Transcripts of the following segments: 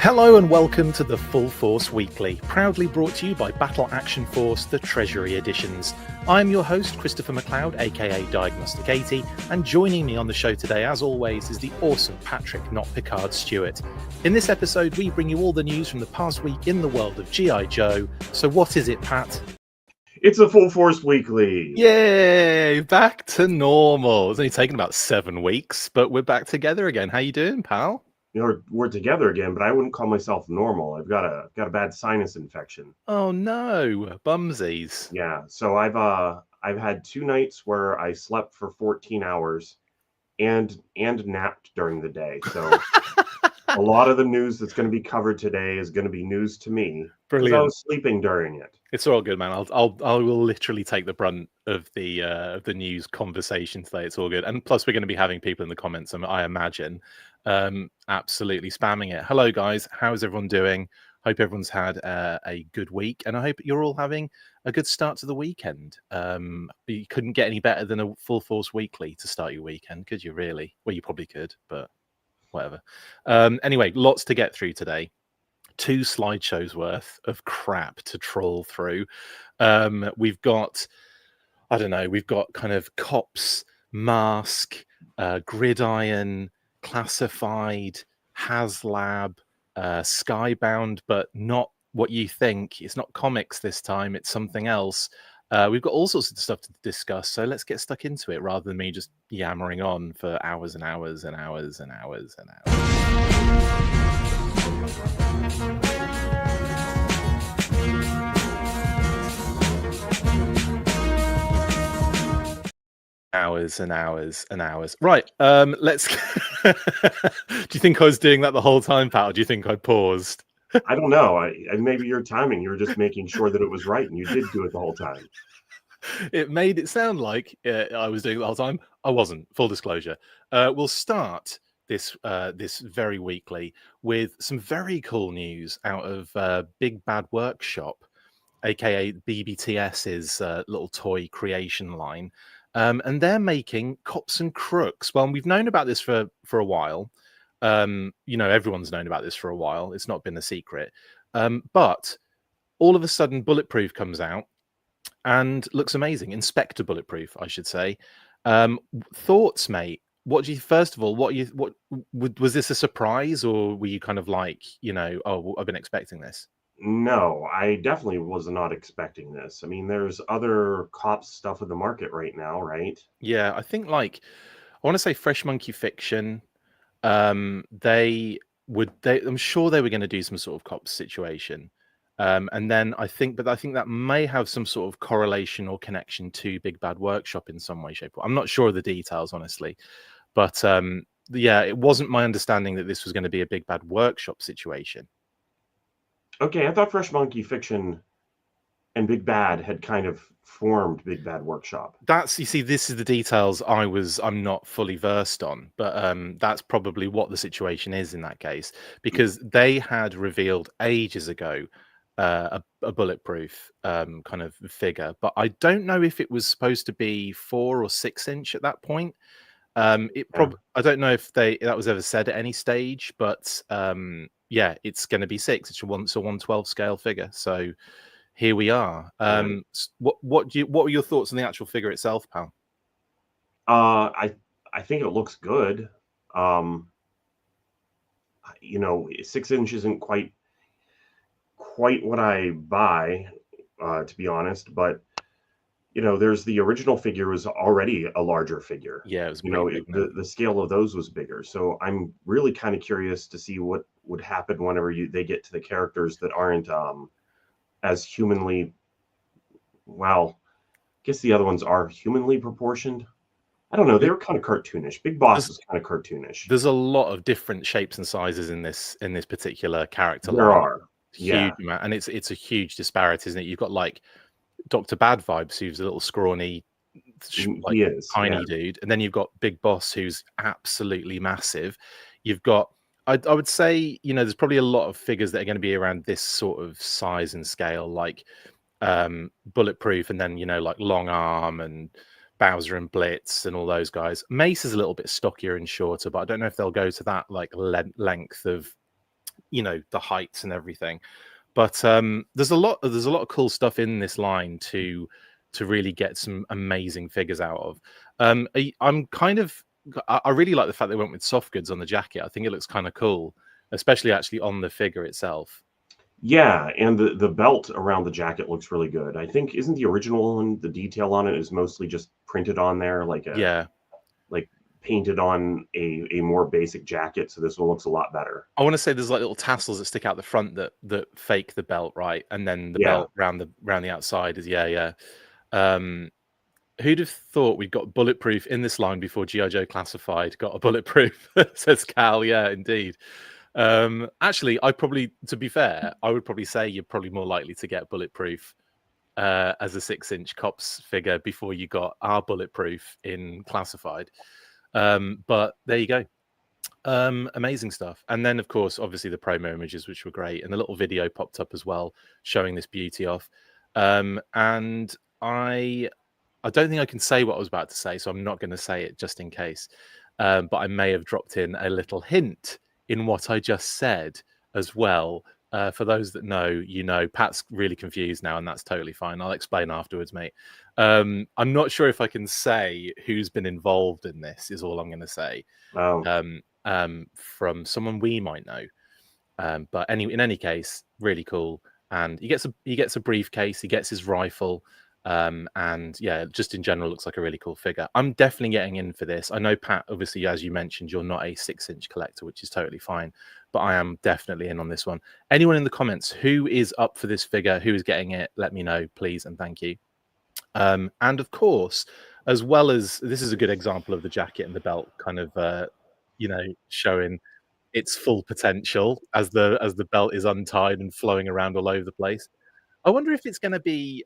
Hello and welcome to the Full Force Weekly, proudly brought to you by Battle Action Force, the Treasury Editions. I'm your host, Christopher McLeod AKA Diagnostic 80, and joining me on the show today, as always, is the awesome Patrick Notpicard Stewart. In this episode, we bring you all the news from the past week in the world of G.I. Joe. So what is it, Pat? It's a Full Force Weekly. Yay! Back to normal. It's only taken about 7 weeks, but we're back together again. How you doing, pal? You know, we're together again, but I wouldn't call myself normal. I've got a bad sinus infection. Oh no, bumsies. Yeah, so I've had 2 nights where I slept for 14 hours and napped during the day. So a lot of the news that's going to be covered today is going to be news to me. Brilliant. I was sleeping during it. It's all good, man. I will literally take the brunt of the news conversation today. It's all good, and plus we're going to be having people in the comments, I imagine, absolutely spamming it. Hello, guys. How's everyone doing? Hope everyone's had a good week, and I hope you're all having a good start to the weekend. You couldn't get any better than a Full Force Weekly to start your weekend, could you? Really? Well, you probably could, but whatever. Anyway, lots to get through today. 2 slideshows worth of crap to troll through. We've got, I don't know, we've got kind of Cops, M.A.S.K, Gridiron, Classified, Haslab, Skybound, but not what you think. It's not comics this time, it's something else. We've got all sorts of stuff to discuss, so let's get stuck into it rather than me just yammering on for hours and hours and hours and hours and hours. Hours and hours and hours. Right, let's... Do you think I was doing that the whole time, Pat, or do you think I paused? I don't know. Maybe your timing, you were just making sure that it was right, and you did do it the whole time. It made it sound like I was doing it the whole time. I wasn't, full disclosure. We'll start this very weekly with some very cool news out of Big Bad Workshop, aka BBTS's little toy creation line. And they're making Cops and Crooks. Well, we've known about this for a while. You know, everyone's known about this for a while. It's not been a secret. But all of a sudden, Bulletproof comes out and looks amazing. Inspector Bulletproof, I should say. Thoughts, mate? What do you? First of all, what was this a surprise, or were you kind of like, you know, oh, I've been expecting this? No, I definitely was not expecting this. I mean, there's other Cops stuff in the market right now, right? Yeah, I think like I want to say Fresh Monkey Fiction. I'm sure they were going to do some sort of Cops situation. And then I think that may have some sort of correlation or connection to Big Bad Workshop in some way, shape, or I'm not sure of the details, honestly. But yeah, it wasn't my understanding that this was going to be a Big Bad Workshop situation. Okay, I thought Fresh Monkey Fiction and Big Bad had kind of formed Big Bad Workshop. You see, this is the details I'm not fully versed on, but that's probably what the situation is in that case, because they had revealed ages ago a Bulletproof kind of figure, but I don't know if it was supposed to be 4 or 6 inch at that point. I don't know if that was ever said at any stage, but yeah, it's going to be 6. It's a 1/12 scale figure. So here we are. What were your thoughts on the actual figure itself, pal? I think it looks good. You know, 6 inch isn't quite what I buy, to be honest, but you know, there's the original figure was already a larger figure. Yeah, it was, you know, big, the scale of those was bigger. So I'm really kind of curious to see what would happen whenever they get to the characters that aren't as humanly, well, I guess the other ones are humanly proportioned. I don't know. They were kind of cartoonish. Big Boss is kind of cartoonish. There's a lot of different shapes and sizes in this particular character. There are. Huge amount, and it's a huge disparity, isn't it? You've got like Dr. Bad Vibes, who's a little scrawny, like tiny dude, and then you've got Big Boss, who's absolutely massive. You've got, I would say, you know, there's probably a lot of figures that are going to be around this sort of size and scale, like Bulletproof, and then, you know, like Long Arm and Bowser and Blitz and all those guys. Mace is a little bit stockier and shorter, but I don't know if they'll go to that like length of you know, the heights and everything. But there's a lot of cool stuff in this line to really get some amazing figures out of. I'm kind of I really like the fact they went with soft goods on the jacket. I think it looks kind of cool, especially actually on the figure itself. Yeah, and the belt around the jacket looks really good. I think isn't the original one, the detail on it is mostly just printed on there, like Yeah, like painted on a more basic jacket. So this one looks a lot better. I want to say there's like little tassels that stick out the front that fake the belt, right? And then the Yeah. belt round the outside is yeah. Who'd have thought we'd got bulletproof in this line before G.I. Joe Classified got a bulletproof? Says Cal. Yeah, indeed. Actually, to be fair, I would probably say you're probably more likely to get bulletproof as a 6-inch cops figure before you got our bulletproof in Classified. But there you go. Amazing stuff. And then, of course, obviously the promo images, which were great, and the little video popped up as well, showing this beauty off. And I don't think I can say what I was about to say, so I'm not going to say it just in case. But I may have dropped in a little hint in what I just said as well. For those that know, you know, Pat's really confused now, and that's totally fine. I'll explain afterwards, mate. I'm not sure if I can say who's been involved in this, is all I'm going to say. From someone we might know. But in any case, really cool. And he gets a briefcase, he gets his rifle. And yeah, just in general looks like a really cool figure. I'm definitely getting in for this. I know, Pat, obviously, as you mentioned, you're not a 6-inch collector, which is totally fine, but I am definitely in on this one. Anyone in the comments who is up for this figure, who is getting it, let me know, please, and thank you. And of course, as well as this is a good example of the jacket and the belt kind of you know, showing its full potential as the belt is untied and flowing around all over the place. I wonder if it's going to be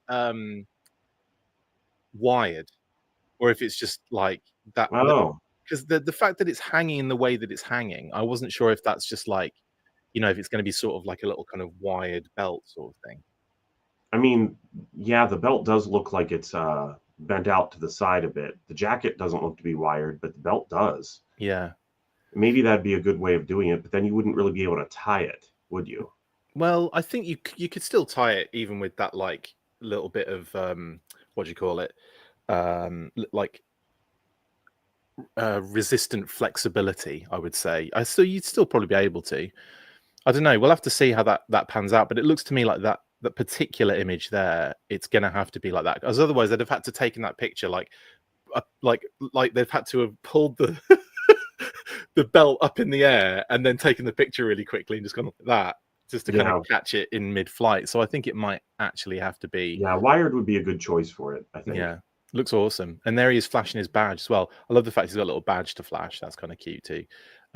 wired, or if it's just like that, Oh, because the fact that it's hanging in the way that it's hanging, I wasn't sure if that's just like, you know, if it's going to be sort of like a little kind of wired belt sort of thing. I mean, yeah, the belt does look like it's bent out to the side a bit. The jacket doesn't look to be wired, but the belt does. Yeah. Maybe that'd be a good way of doing it, but then you wouldn't really be able to tie it, would you? Well, I think you could still tie it even with that like little bit of what do you call it, like resistant flexibility, I would say. You'd still probably be able to. I don't know. We'll have to see how that pans out. But it looks to me like that particular image there, it's gonna have to be like that, because otherwise they'd have had to taken that picture like they've had to have pulled the the belt up in the air and then taken the picture really quickly and just gone like that, just to kind of catch it in mid-flight. So I think it might actually have to be. Yeah, wired would be a good choice for it, I think. Yeah, looks awesome. And there he is flashing his badge as well. I love the fact he's got a little badge to flash. That's kind of cute too.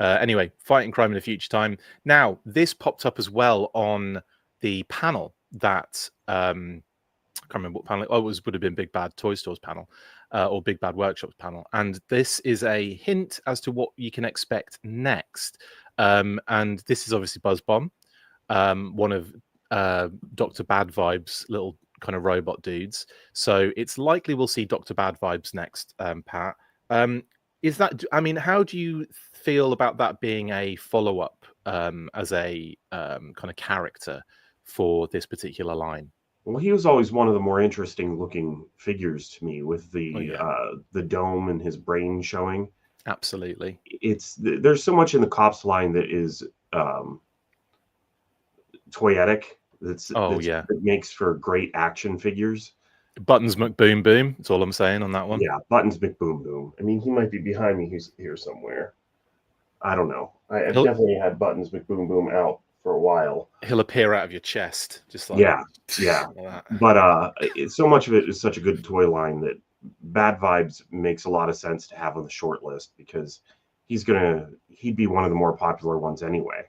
Anyway, fighting crime in a future time. Now, this popped up as well on the panel that I can't remember what panel. Oh, would have been Big Bad Toy Stores panel or Big Bad Workshops panel. And this is a hint as to what you can expect next. And this is obviously Buzz Bomb, one of Dr. Bad Vibes' little kind of robot dudes. So it's likely we'll see Dr. Bad Vibes next, Pat. Is that, I mean, how do you feel about that being a follow-up as a kind of character for this particular line? Well, he was always one of the more interesting looking figures to me, with the dome and his brain showing. Absolutely. There's so much in the Cops line that is toyetic. That makes for great action figures. Buttons McBoom Boom. That's all I'm saying on that one. Yeah, Buttons McBoom Boom. I mean, he might be behind me. He's here somewhere. I don't know. I've definitely had Buttons McBoom Boom out for a while. He'll appear out of your chest, just like yeah. Like but so much of it is such a good toy line that Bad Vibes makes a lot of sense to have on the short list, because he'd be one of the more popular ones anyway.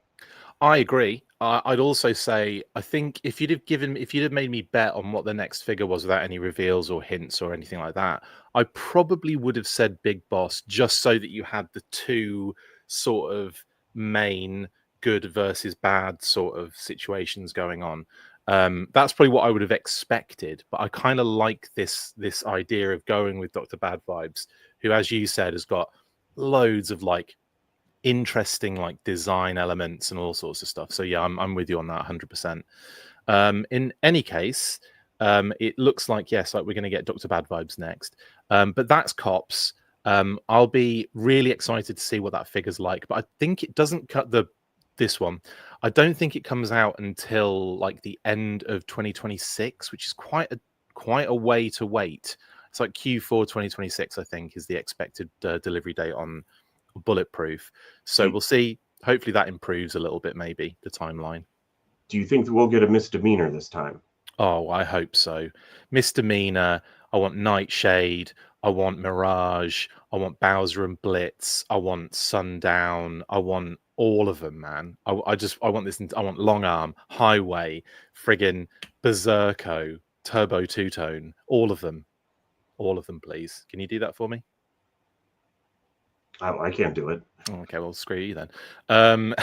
I agree. I'd also say, I think if you'd have made me bet on what the next figure was without any reveals or hints or anything like that, I probably would have said Big Boss, just so that you had the two sort of main good versus bad sort of situations going on. That's probably what I would have expected, but I kind of like this idea of going with Dr. Bad Vibes, who, as you said, has got loads of like interesting like design elements and all sorts of stuff. So yeah, I'm with you on that 100%. In any case, it looks like, yes, like we're going to get Dr. Bad vibes next. But that's Cops. I'll be really excited to see what that figure's like. But I think it doesn't cut this one. I don't think it comes out until like the end of 2026, which is quite a way to wait. It's like Q4 2026, I think, is the expected delivery date on Bulletproof. So we'll see. Hopefully that improves a little bit, maybe, the timeline. Do you think that we'll get a misdemeanor this time? Oh, I hope so. Misdemeanor. I want Nightshade. I want Mirage. I want Bowser and Blitz. I want Sundown. I want all of them, man. I want this. I want Long Arm, Highway, friggin' Berserko, Turbo Two-Tone. All of them. All of them, please. Can you do that for me? I can't do it. Okay, well, screw you then.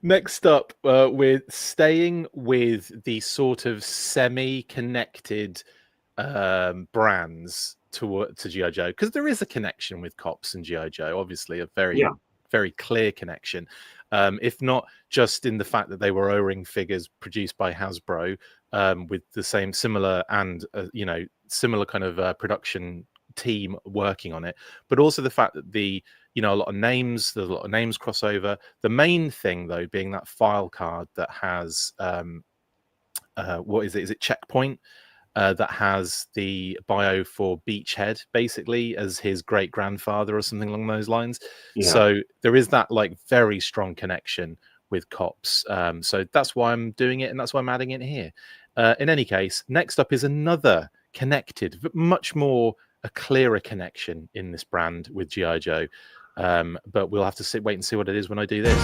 Next up, we're staying with the sort of semi-connected brands to G.I. Joe, because there is a connection with Cops and G.I. Joe, obviously a very clear connection, if not just in the fact that they were O-ring figures produced by Hasbro with the similar kind of production team working on it, but also the fact that there's a lot of names crossover. The main thing though being that file card that has what is it Checkpoint, that has the bio for Beachhead basically as his great grandfather or something along those lines. So there is that like very strong connection with Cops, so that's why I'm doing it and that's why I'm adding it here. In any case, next up is another connected, but much more a clearer connection in this brand with G.I. Joe, but we'll have to wait and see what it is when I do this.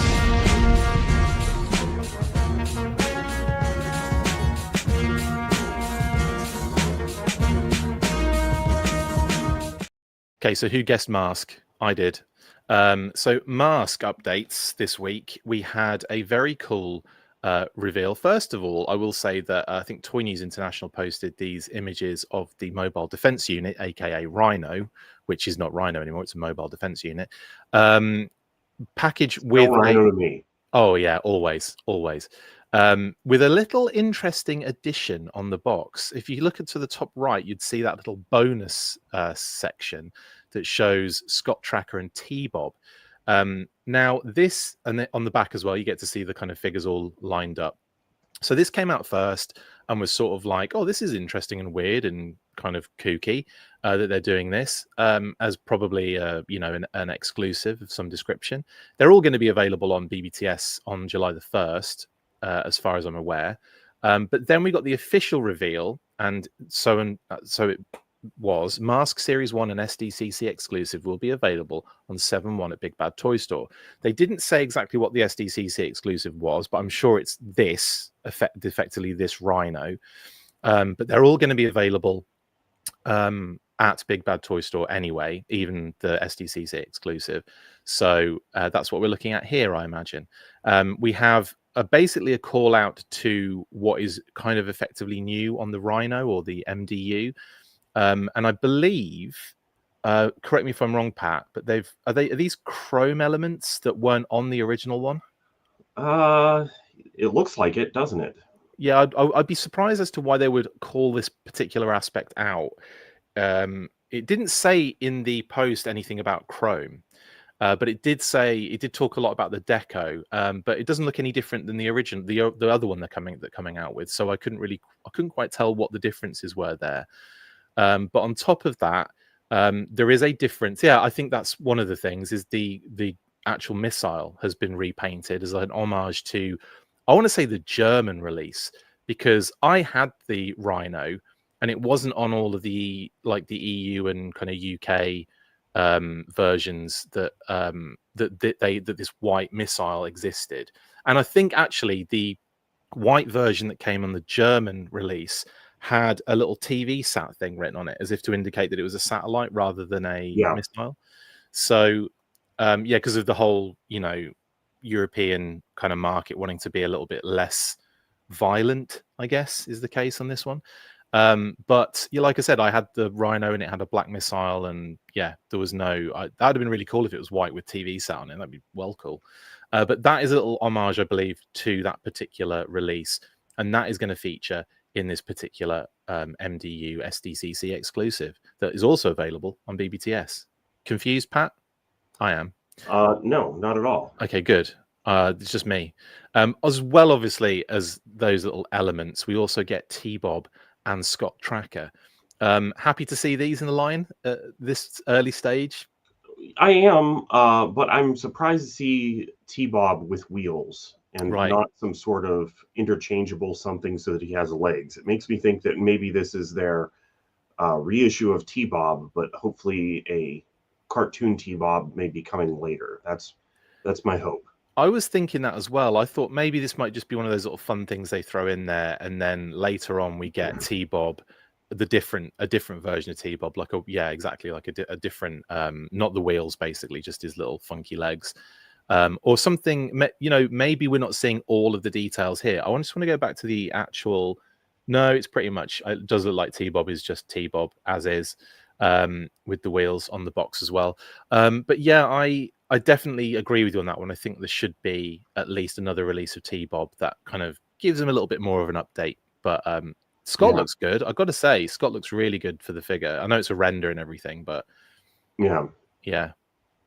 Okay, so who guessed M.A.S.K? I did. So M.A.S.K updates this week. We had a very cool reveal. First of all, I will say that I think Toy News International posted these images of the Mobile Defense Unit, aka Rhino, which is not Rhino anymore, it's a Mobile Defense Unit, package with Rhino to me. Oh yeah, always with a little interesting addition on the box. If you look to the top right, you'd see that little bonus section that shows Scott Tracker and T-Bob. Now this, and on the back as well, you get to see the kind of figures all lined up. So this came out first and was sort of like, oh, this is interesting and weird and kind of kooky that they're doing this as probably an exclusive of some description. They're all going to be available on BBTS on July the 1st, as far as I'm aware. But then we got the official reveal, and so it was M.A.S.K Series 1 and SDCC exclusive will be available on 7/1 at Big Bad Toy Store. They didn't say exactly what the SDCC exclusive was, but I'm sure it's this, effectively this Rhino. But they're all going to be available at Big Bad Toy Store anyway, even the SDCC exclusive. So that's what we're looking at here, I imagine. We have basically a call out to what is kind of effectively new on the Rhino or the MDU. And I believe, correct me if I'm wrong, Pat, but are these chrome elements that weren't on the original one? It looks like it, doesn't it? Yeah, I'd be surprised as to why they would call this particular aspect out. It didn't say in the post anything about chrome, but it did talk a lot about the deco, but it doesn't look any different than the original, the other one they're coming out with. So I couldn't quite tell what the differences were there. But on top of that, there is a difference. Yeah, I think that's one of the things is the actual missile has been repainted as an homage to, I want to say, the German release, because I had the Rhino and it wasn't on all of the the EU and kind of UK versions that this white missile existed. And I think actually the white version that came on the German release had a little TV sat thing written on it as if to indicate that it was a satellite rather than a missile. So because of the whole European kind of market wanting to be a little bit less violent, I guess is the case on this one. But yeah, like I said, I had the Rhino and it had a black missile, and yeah, there was no. That'd have been really cool if it was white with TV set on it. That'd be well cool. But that is a little homage, I believe, to that particular release, and that is going to feature in this particular MDU SDCC exclusive that is also available on BBTS. Confused, Pat? I am. No, not at all. Okay, good. It's just me. As well, obviously, as those little elements, we also get T-Bob and Scott Tracker. Happy to see these in the line at this early stage. I am, but I'm surprised to see T-Bob with wheels and not some sort of interchangeable something so that he has legs. It makes me think that maybe this is their reissue of T-Bob, but hopefully a cartoon T-Bob may be coming later. That's my hope. I was thinking that as well. I thought maybe this might just be one of those little fun things they throw in there, and then later on we get T-Bob, a different version of T-Bob, like exactly like a different, not the wheels, basically just his little funky legs, or something. Maybe we're not seeing all of the details here. I just want to go back to the actual. No, it's pretty much. It does look like T-Bob is just T-Bob as is, with the wheels on the box as well. But yeah, I definitely agree with you on that one. I think there should be at least another release of T-Bob that kind of gives him a little bit more of an update. But Scott looks good. I've got to say, Scott looks really good for the figure. I know it's a render and everything, but yeah,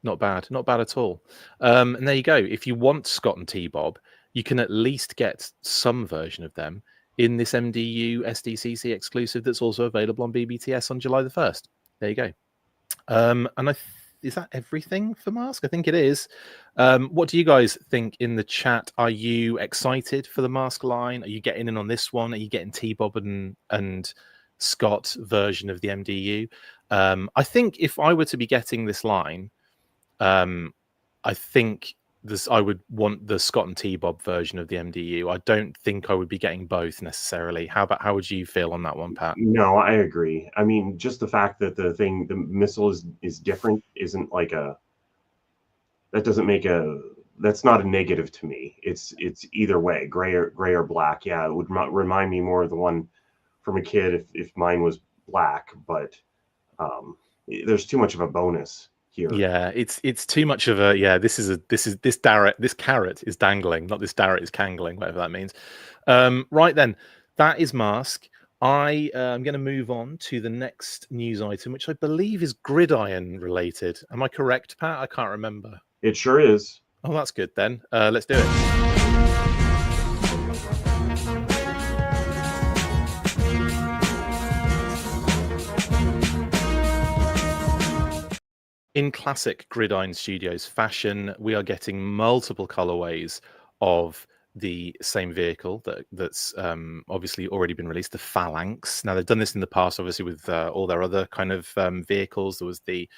not bad at all. And there you go. If you want Scott and T-Bob, you can at least get some version of them in this MDU SDCC exclusive that's also available on BBTS on July the 1st. There you go. And is that everything for M.A.S.K? I think it is. What do you guys think in the chat? Are you excited for the M.A.S.K line? Are you getting in on this one? Are you getting T-Bob and Scott version of the MDU? I think if I were to be getting this line, I think I would want the Scott and T-Bob version of the MDU. I don't think I would be getting both necessarily. How would you feel on that one, Pat? No, I agree. I mean, just the fact that the missile is different isn't like that's not a negative to me. It's either way, gray or black. Yeah, it would remind me more of the one from a kid if mine was black, but there's too much of a bonus here. Yeah, it's too much of a this carrot is dangling, not this Darrett is cangling, whatever that means. Right then, that is M.A.S.K. I am going to move on to the next news item, which I believe is Gridiron related. Am I correct, Pat? I can't remember. It sure is. Oh, that's good then. Let's do it. In classic Gridiron Studios fashion, we are getting multiple colorways of the same vehicle that's obviously already been released, the Phalanx. Now, they've done this in the past, obviously, with all their other kind of vehicles. There was the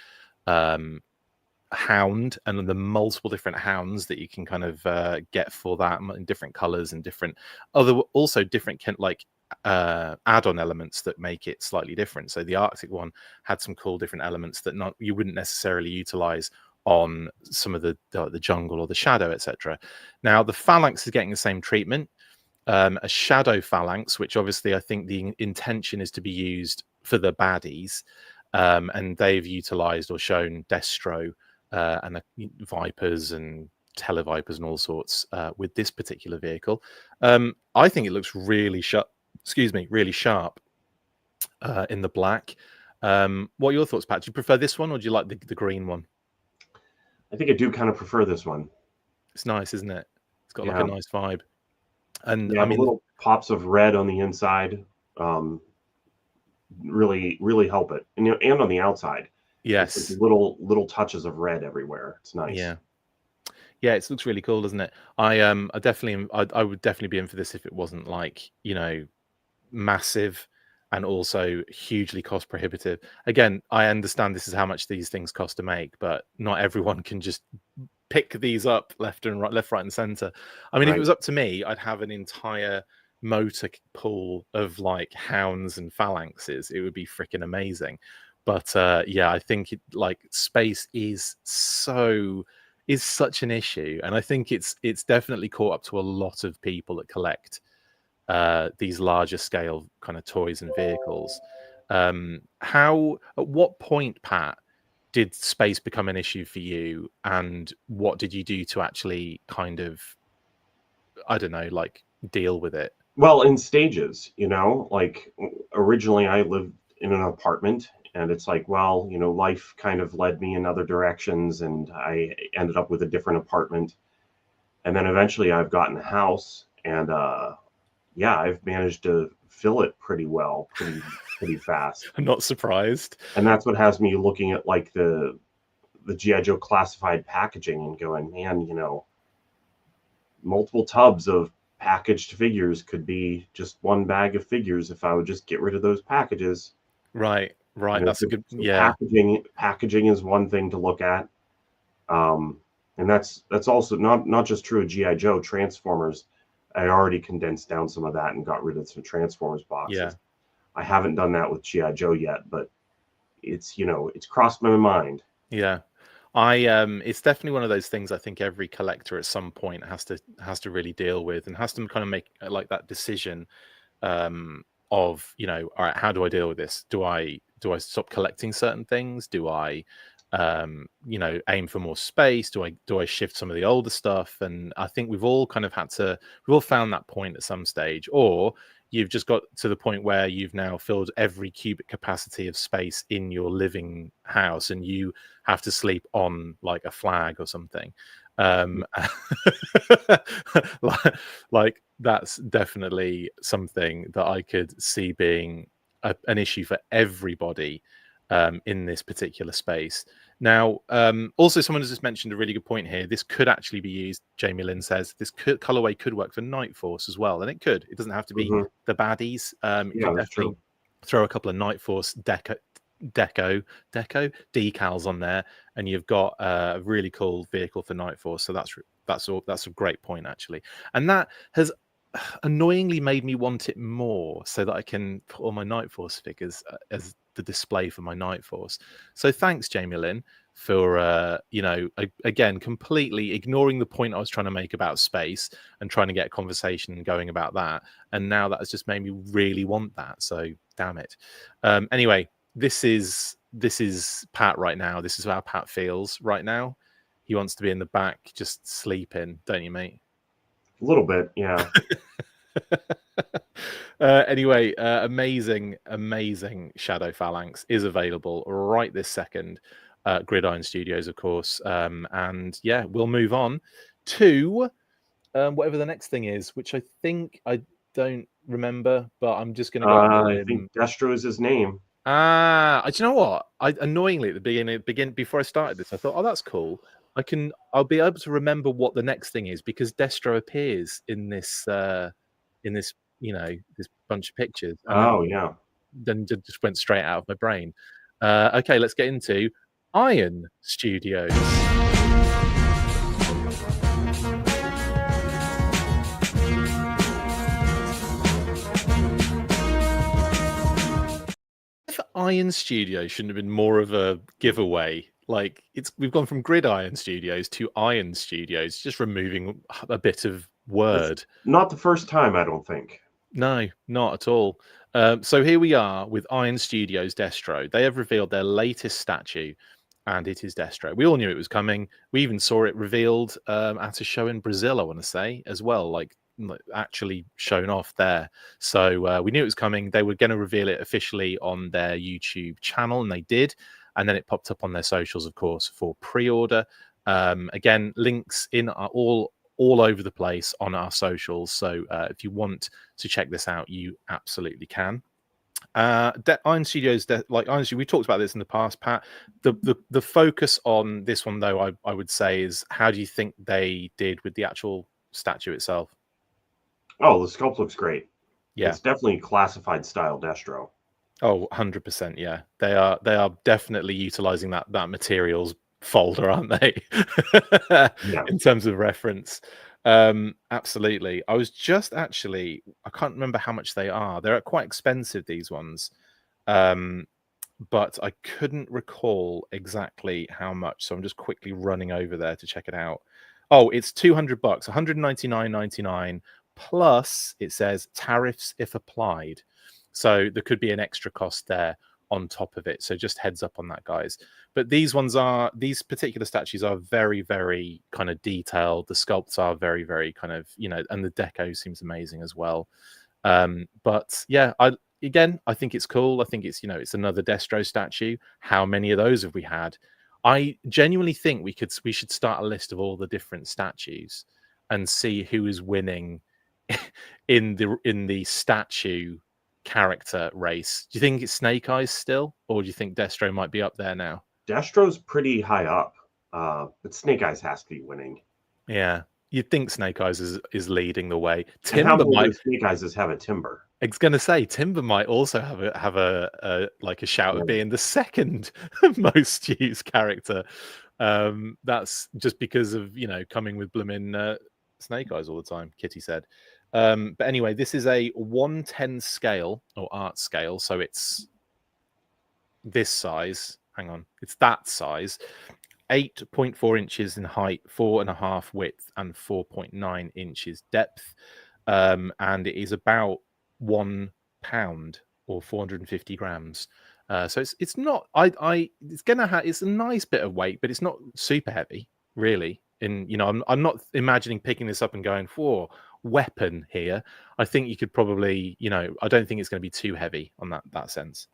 Hound and the multiple different Hounds that you can kind of get for that in different colors and different add-on elements that make it slightly different. So the Arctic one had some cool different elements that you wouldn't necessarily utilize on some of the jungle or the shadow, etc. Now the Phalanx is getting the same treatment, a shadow Phalanx, which obviously I think the intention is to be used for the baddies, and they've utilized or shown Destro and the Vipers and Televipers and all sorts with this particular vehicle. I think it looks really sharp. Really sharp in the black. What are your thoughts, Pat? Do you prefer this one or do you like the green one? I think I do kind of prefer this one. It's nice, isn't it? It's got like a nice vibe. And I mean, little pops of red on the inside really help it. And on the outside. Yes. Like little touches of red everywhere. It's nice. Yeah, it looks really cool, doesn't it? I would definitely be in for this if it wasn't like, massive and also hugely cost prohibitive. Again, I understand this is how much these things cost to make, but not everyone can just pick these up left, right, and center. I mean, if it was up to me, I'd have an entire motor pool of like Hounds and Phalanxes. It would be freaking amazing. But I think space is such an issue, and I think it's definitely caught up to a lot of people that collect these larger scale kind of toys and vehicles. At what point, Pat, did space become an issue for you, and what did you do to actually kind of, I don't know, like deal with it? Well, in stages, like originally I lived in an apartment, and it's like, well, life kind of led me in other directions, and I ended up with a different apartment. And then eventually I've gotten a house, and yeah, I've managed to fill it pretty well, pretty fast. I'm not surprised. And that's what has me looking at like the GI Joe classified packaging and going, man, multiple tubs of packaged figures could be just one bag of figures if I would just get rid of those packages. Right. That's a good, yeah. Packaging is one thing to look at. And that's also not just true of GI Joe. Transformers, I already condensed down some of that and got rid of some Transformers boxes. Yeah. I haven't done that with GI Joe yet, but it's crossed my mind. Yeah. It's definitely one of those things I think every collector at some point has to really deal with, and has to kind of make like that decision of, all right, how do I deal with this? Do I stop collecting certain things? Do I aim for more space? Do I shift some of the older stuff? And I think we've all found that point at some stage, or you've just got to the point where you've now filled every cubic capacity of space in your living house, and you have to sleep on like a flag or something. Like that's definitely something that I could see being an issue for everybody in this particular space. Now, also someone has just mentioned a really good point here. This could actually be used, Jamie Lynn says, this colorway could work for Night Force as well. And it could. It doesn't have to be the baddies. You can definitely throw a couple of Night Force deco decals on there, and you've got a really cool vehicle for Night Force. So that's a great point, actually. And that has annoyingly made me want it more, so that I can put all my Night Force figures as the display for my Night Force. So thanks, Jamie Lynn, for again, completely ignoring the point I was trying to make about space and trying to get a conversation going about that. And now that has just made me really want that. So damn it. Anyway, this is Pat right now. This is how Pat feels right now. He wants to be in the back just sleeping, don't you, mate? A little bit, yeah. Anyway, amazing Shadow Phalanx is available right this second. Gridiron Studios, of course. And yeah, we'll move on to whatever the next thing is, which I think I don't remember, but I'm just going to go. I think Destro is his name. Do you know what? Annoyingly at the beginning, before I started this, I thought, oh, that's cool. I'll be able to remember what the next thing is, because Destro appears in this this bunch of pictures. And then just went straight out of my brain. Okay, let's get into Iron Studios. Iron Studios shouldn't have been more of a giveaway. Like, we've gone from Gridiron Studios to Iron Studios, just removing a bit of word. It's not the first time, I don't think. No, not at all. So here we are with Iron Studios Destro. They have revealed their latest statue, and it is Destro. We all knew it was coming. We even saw it revealed at a show in Brazil, I want to say, as well, like actually shown off there. So we knew it was coming. They were going to reveal it officially on their YouTube channel, and they did. And then it popped up on their socials, of course, for pre-order. Again, links in are all over the place on our socials. So if you want to check this out, you absolutely can. Iron Studios, like Iron Studios, we talked about this in the past, Pat. The focus on this one, though, I would say, is how do you think they did with the actual statue itself? Oh, the sculpt looks great. Yeah, it's definitely classified style Destro. Oh, 100%. Yeah, they are definitely utilizing that materials folder, aren't they? In terms of reference. Absolutely. I was just I can't remember how much they are. They're quite expensive, these ones. But I couldn't recall exactly how much. So I'm just quickly running over there to check it out. Oh, it's $200, $199.99, plus it says tariffs if applied. So there could be an extra cost there on top of it. So just heads up on that, guys. But these particular statues are very, very kind of detailed. The sculpts are very, very kind of, and the deco seems amazing as well. But yeah, I think it's cool. I think it's, it's another Destro statue. How many of those have we had? I genuinely think we should start a list of all the different statues and see who is winning in the statue character race. Do you think it's Snake Eyes still, or do you think Destro might be up there now? Destro's pretty high up, but Snake Eyes has to be winning. Yeah, you'd think Snake Eyes is leading the way. Timber might. Snake Eyes have a Timber. I was going to say Timber might also have a shout of being the second most used character. That's just because of coming with blooming Snake Eyes all the time. Kitty said. But anyway, this is a 1/10 scale or art scale, so it's this size. Hang on, it's that size. 8.4 inches in height, 4.5 width, and 4.9 inches depth. And it is about 1 pound or 450 grams. So it's not. It's a nice bit of weight, but it's not super heavy, really. I'm not imagining picking this up and going for weapon here. I think you could probably, I don't think it's going to be too heavy on that sense.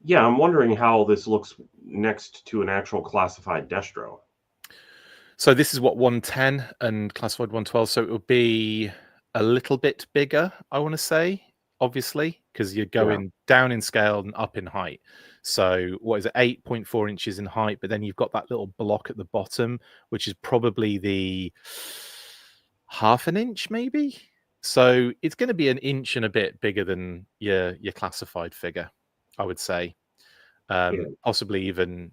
Yeah, I'm wondering how this looks next to an actual classified Destro. So this is what 110 and classified 112. So it will be a little bit bigger, I want to say, obviously, because you're going down in scale and up in height. So what is it, 8.4 inches in height, but then you've got that little block at the bottom, which is probably the half an inch, maybe. So it's going to be an inch and a bit bigger than your classified figure, I would say. Possibly even,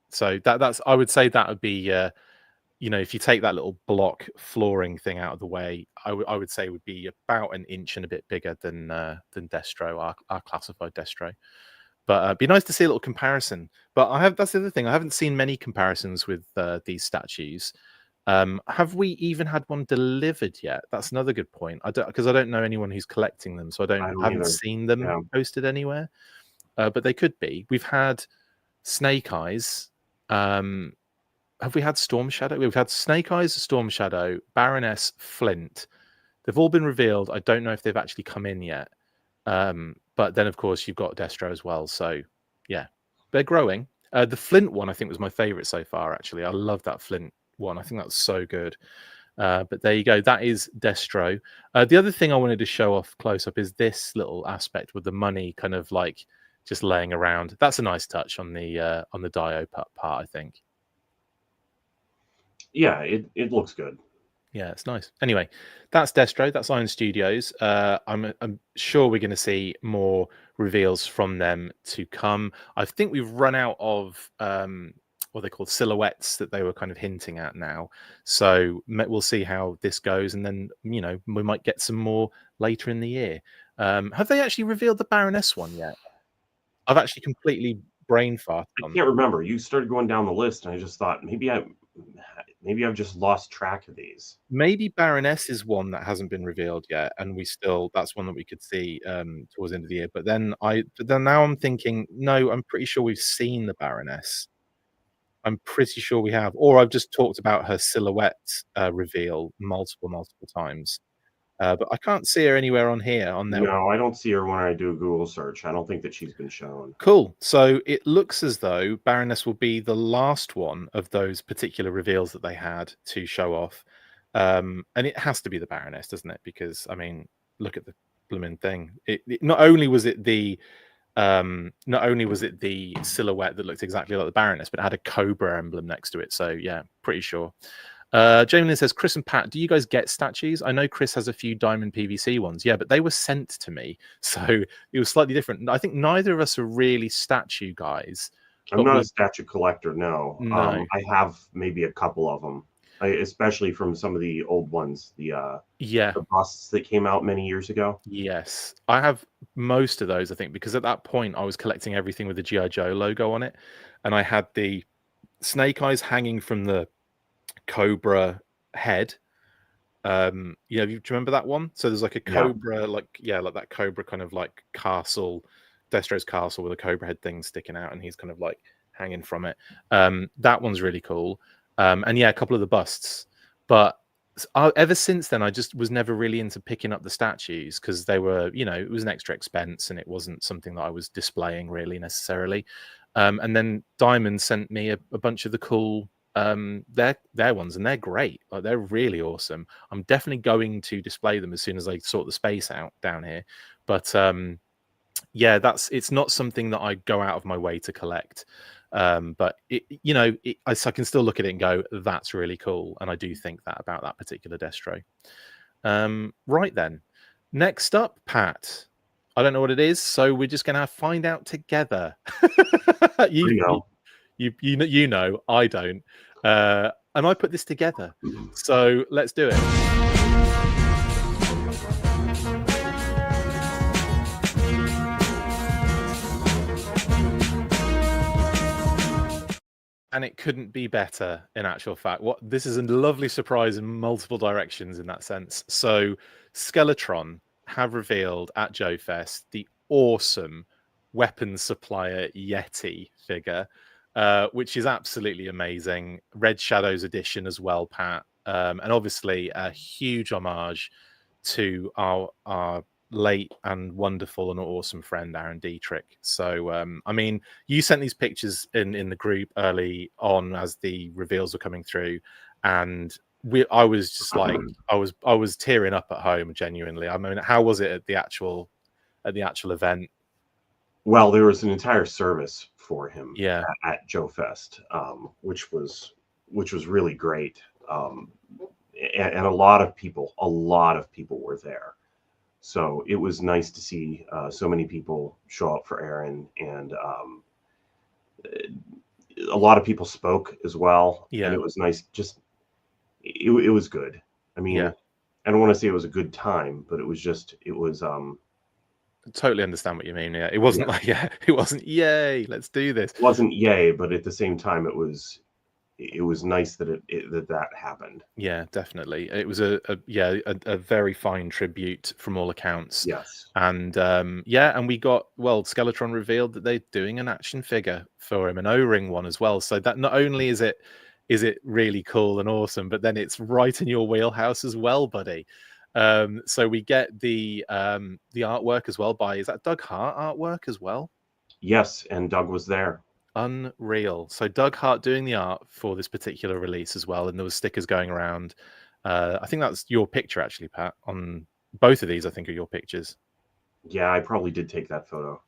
So that's I would say that would be, if you take that little block flooring thing out of the way, I would say would be about an inch and a bit bigger than Destro, our classified Destro. But it'd be nice to see a little comparison. But that's the other thing. I haven't seen many comparisons with these statues. Have we even had one delivered yet? That's another good point. Because I don't know anyone who's collecting them, so I haven't seen them posted anywhere. But they could be. We've had Snake Eyes. Have we had Storm Shadow? We've had Snake Eyes, Storm Shadow, Baroness, Flint. They've all been revealed. I don't know if they've actually come in yet. But then, of course, you've got Destro as well. So, yeah, they're growing. The Flint one, I think, was my favorite so far, actually. I love that Flint one. I think that's so good. But there you go. That is Destro. The other thing I wanted to show off close up is this little aspect with the money kind of like just laying around. That's a nice touch on the Dio part, I think. Yeah, it looks good. Yeah, it's nice. Anyway, that's Destro. That's Iron Studios. I'm sure we're going to see more reveals from them to come. I think we've run out of what they call silhouettes that they were kind of hinting at now. So we'll see how this goes, and then we might get some more later in the year. Have they actually revealed the Baroness one yet? I've actually completely brain farted. I can't remember. You started going down the list, and I just thought maybe I've just lost track of these. Maybe Baroness is one that hasn't been revealed yet, and that's one that we could see towards the end of the year. But then now I'm thinking, no, I'm pretty sure we've seen the Baroness. I'm pretty sure we have, or I've just talked about her silhouette reveal multiple times. But I can't see her anywhere on here. No, I don't see her when I do a Google search. I don't think that she's been shown. Cool. So it looks as though Baroness will be the last one of those particular reveals that they had to show off. And it has to be the Baroness, doesn't it? Because, I mean, look at the blooming thing. Not only was it the silhouette that looked exactly like the Baroness, but it had a cobra emblem next to it. So, yeah, pretty sure. Jamie says, Chris and Pat, do you guys get statues? I know Chris has a few diamond PVC ones. Yeah, but they were sent to me. So it was slightly different. I think neither of us are really statue guys. I'm not a statue collector, no. I have maybe a couple of them, especially from some of the old ones, the busts that came out many years ago. Yes, I have most of those, I think, because at that point I was collecting everything with the G.I. Joe logo on it. And I had the Snake Eyes hanging from the Cobra head, You know, do you remember that one? So there's like a Yeah. cobra, like that cobra kind of like castle, Destro's castle with a cobra head thing sticking out, and he's kind of like hanging from it. That one's really cool. And yeah, a couple of the busts. But ever since then, I just was never really into picking up the statues because they were, you know, it was an extra expense and it wasn't something that I was displaying really necessarily. And then Diamond sent me a bunch of the cool their ones, and they're great. Like, they're really awesome. I'm definitely going to display them as soon as I sort the space out down here. But yeah, it's not something that I go out of my way to collect. But you know, I can still look at it and go, that's really cool. And I do think that about that particular Destro. Right then, next up, Pat. I don't know what it is, so we're just gonna find out together. You know, I don't. And I put this together. So let's do it. And it couldn't be better, in actual fact. This is a lovely surprise in multiple directions in that sense. So Skeletron have revealed at Joefest the awesome weapons supplier Yeti figure, which is absolutely amazing. Red Shadows edition as well, Pat. And obviously a huge homage to our late and wonderful and awesome friend Aaron Dietrich. So I mean, you sent these pictures in the group early on as the reveals were coming through, and I was just like, I was tearing up at home, genuinely. I mean, how was it at the actual event? Well, there was an entire service for him at Joefest, which was really great. And a lot of people were there. So it was nice to see so many people show up for Aaron, and a lot of people spoke as well. Yeah, and it was nice. Just it was good. I mean, I don't want to say it was a good time, but it was. Totally understand what you mean. Yeah, it wasn't like it wasn't yay, let's do this. It wasn't yay, but at the same time, it was nice that that happened. Yeah, definitely. It was a very fine tribute from all accounts. Yes. And and we got, well, Skeletron revealed that they're doing an action figure for him, an O-ring one as well. So that not only is it really cool and awesome, but then it's right in your wheelhouse as well, buddy. So we get the artwork as well by, is that Doug Hart artwork as well? Yes, and Doug was there. Unreal. So Doug Hart doing the art for this particular release as well, and there was stickers going around. I think that's your picture actually, Pat. On both of these, I think are your pictures. Yeah, I probably did take that photo.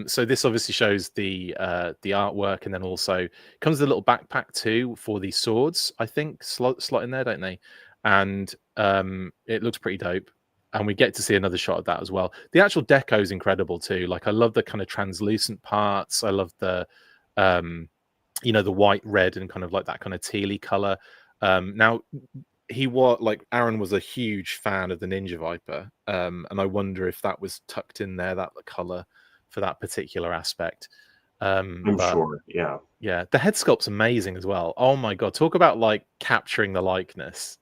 So this obviously shows the artwork, and then also comes with a little backpack too for the swords. I think slot in there, don't they? And it looks pretty dope. And we get to see another shot of that as well. The actual deco is incredible too. Like, I love the kind of translucent parts. I love the you know, the white, red, and kind of like that kind of tealy color. Now, Aaron was a huge fan of the Ninja Viper, and I wonder if that was tucked in there, that color for that particular aspect. I'm sure. Yeah, the head sculpt's amazing as well. Oh my god, talk about like capturing the likeness.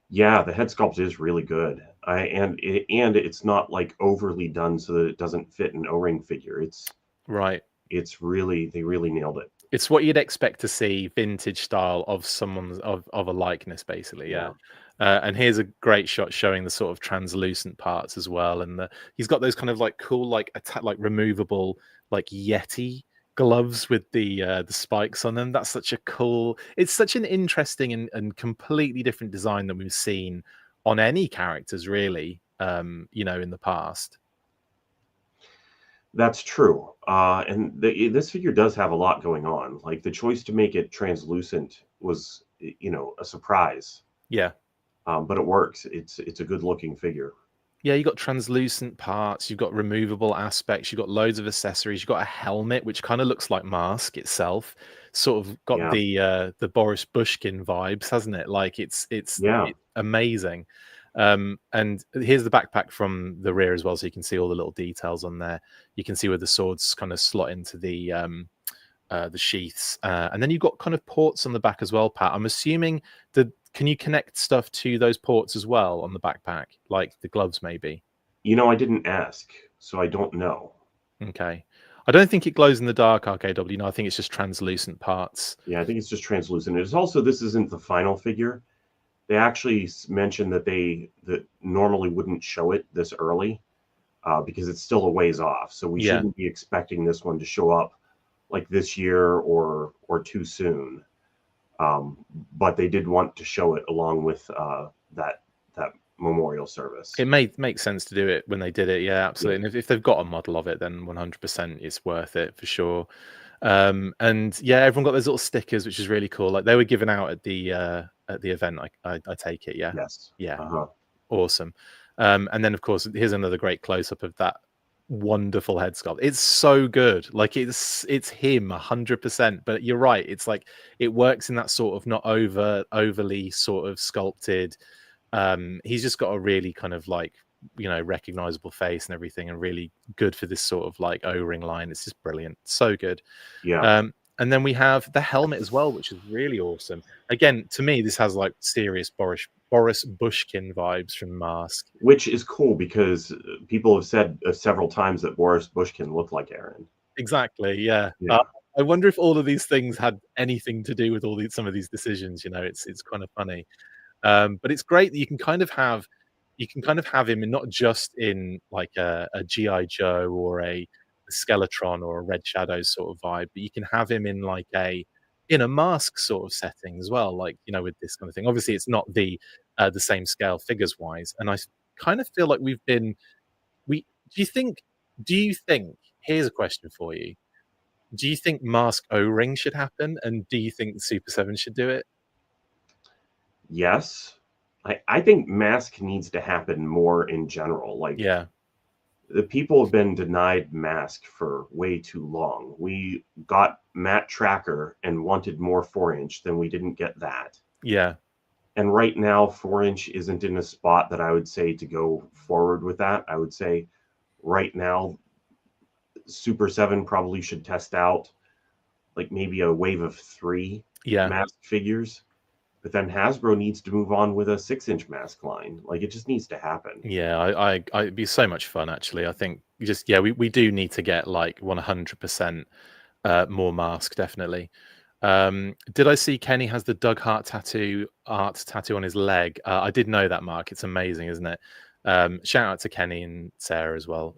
Yeah, the head sculpt is really good. And it's not like overly done so that it doesn't fit an O-ring figure. It's right. It's really, they really nailed it. It's what you'd expect to see, vintage style of someone's of a likeness, basically. Yeah. And here's a great shot showing the sort of translucent parts as well, and he's got those kind of like cool, like removable, like Yeti gloves with the spikes on them. That's such a cool. It's such an interesting and completely different design than we've seen on any characters, really. You know, in the past. That's true. And this figure does have a lot going on. Like, the choice to make it translucent was, you know, a surprise. Yeah. But it works. It's a good looking figure. Yeah, you got translucent parts, you've got removable aspects, you've got loads of accessories, you've got a helmet which kind of looks like M.A.S.K itself, sort of got the Boris Bushkin vibes, hasn't it? Like, it's amazing. And here's the backpack from the rear as well, so you can see all the little details on there. You can see where the swords kind of slot into the the sheaths, and then you've got kind of ports on the back as well, Pat. I'm assuming can you connect stuff to those ports as well on the backpack, like the gloves maybe? I didn't ask, so I don't know. Okay. I don't think it glows in the dark, RKW. No, I think it's just translucent parts. Yeah, I think it's just translucent. It's also, this isn't the final figure. They actually mentioned that normally wouldn't show it this early because it's still a ways off. So we shouldn't be expecting this one to show up like this year or too soon. But they did want to show it along with that memorial service. It makes sense to do it when they did it. Yeah, absolutely. Yeah. And if they've got a model of it, then 100% it's worth it for sure. And yeah, everyone got those little stickers, which is really cool. Like they were given out at the event. I take it. Yeah. Yes. Yeah. Awesome. And then of course, here's another great close up of that wonderful head sculpt. It's so good. Like it's him 100%. But you're right. It's like it works in that sort of not overly sort of sculpted. He's just got a really kind of like, recognizable face and everything, and really good for this sort of like O-ring line. It's just brilliant. So good. Yeah. And then we have the helmet as well, which is really awesome. Again, to me, this has like serious Boris Bushkin vibes from M.A.S.K. Which is cool because people have said several times that Boris Bushkin looked like Aaron. Exactly. Yeah. I wonder if all of these things had anything to do with some of these decisions. It's kind of funny. But it's great that you can kind of have him, and not just in like a G.I. Joe or a Skeletron or a Red Shadows sort of vibe, but you can have him in like a M.A.S.K sort of setting as well, like with this kind of thing. Obviously it's not the same scale figures wise, and I kind of feel like do you think here's a question for you, do you think M.A.S.K O-ring should happen, and do you think the Super 7 should do it? Yes. I think M.A.S.K needs to happen more in general. Like, yeah, the people have been denied M.A.S.K for way too long. We got Matt Tracker and wanted more 4-inch, then we didn't get that. Yeah. And right now, 4-inch isn't in a spot that I would say to go forward with that. I would say right now, Super 7 probably should test out like maybe a wave of 3 M.A.S.K figures. But then Hasbro needs to move on with a 6-inch M.A.S.K line. Like, it just needs to happen. Yeah, it'd be so much fun, actually. I think we do need to get like 100% more M.A.S.K, definitely. Did I see Kenny has the Doug Hart tattoo on his leg? I did know that, Mark. It's amazing, isn't it? Shout out to Kenny and Sarah as well.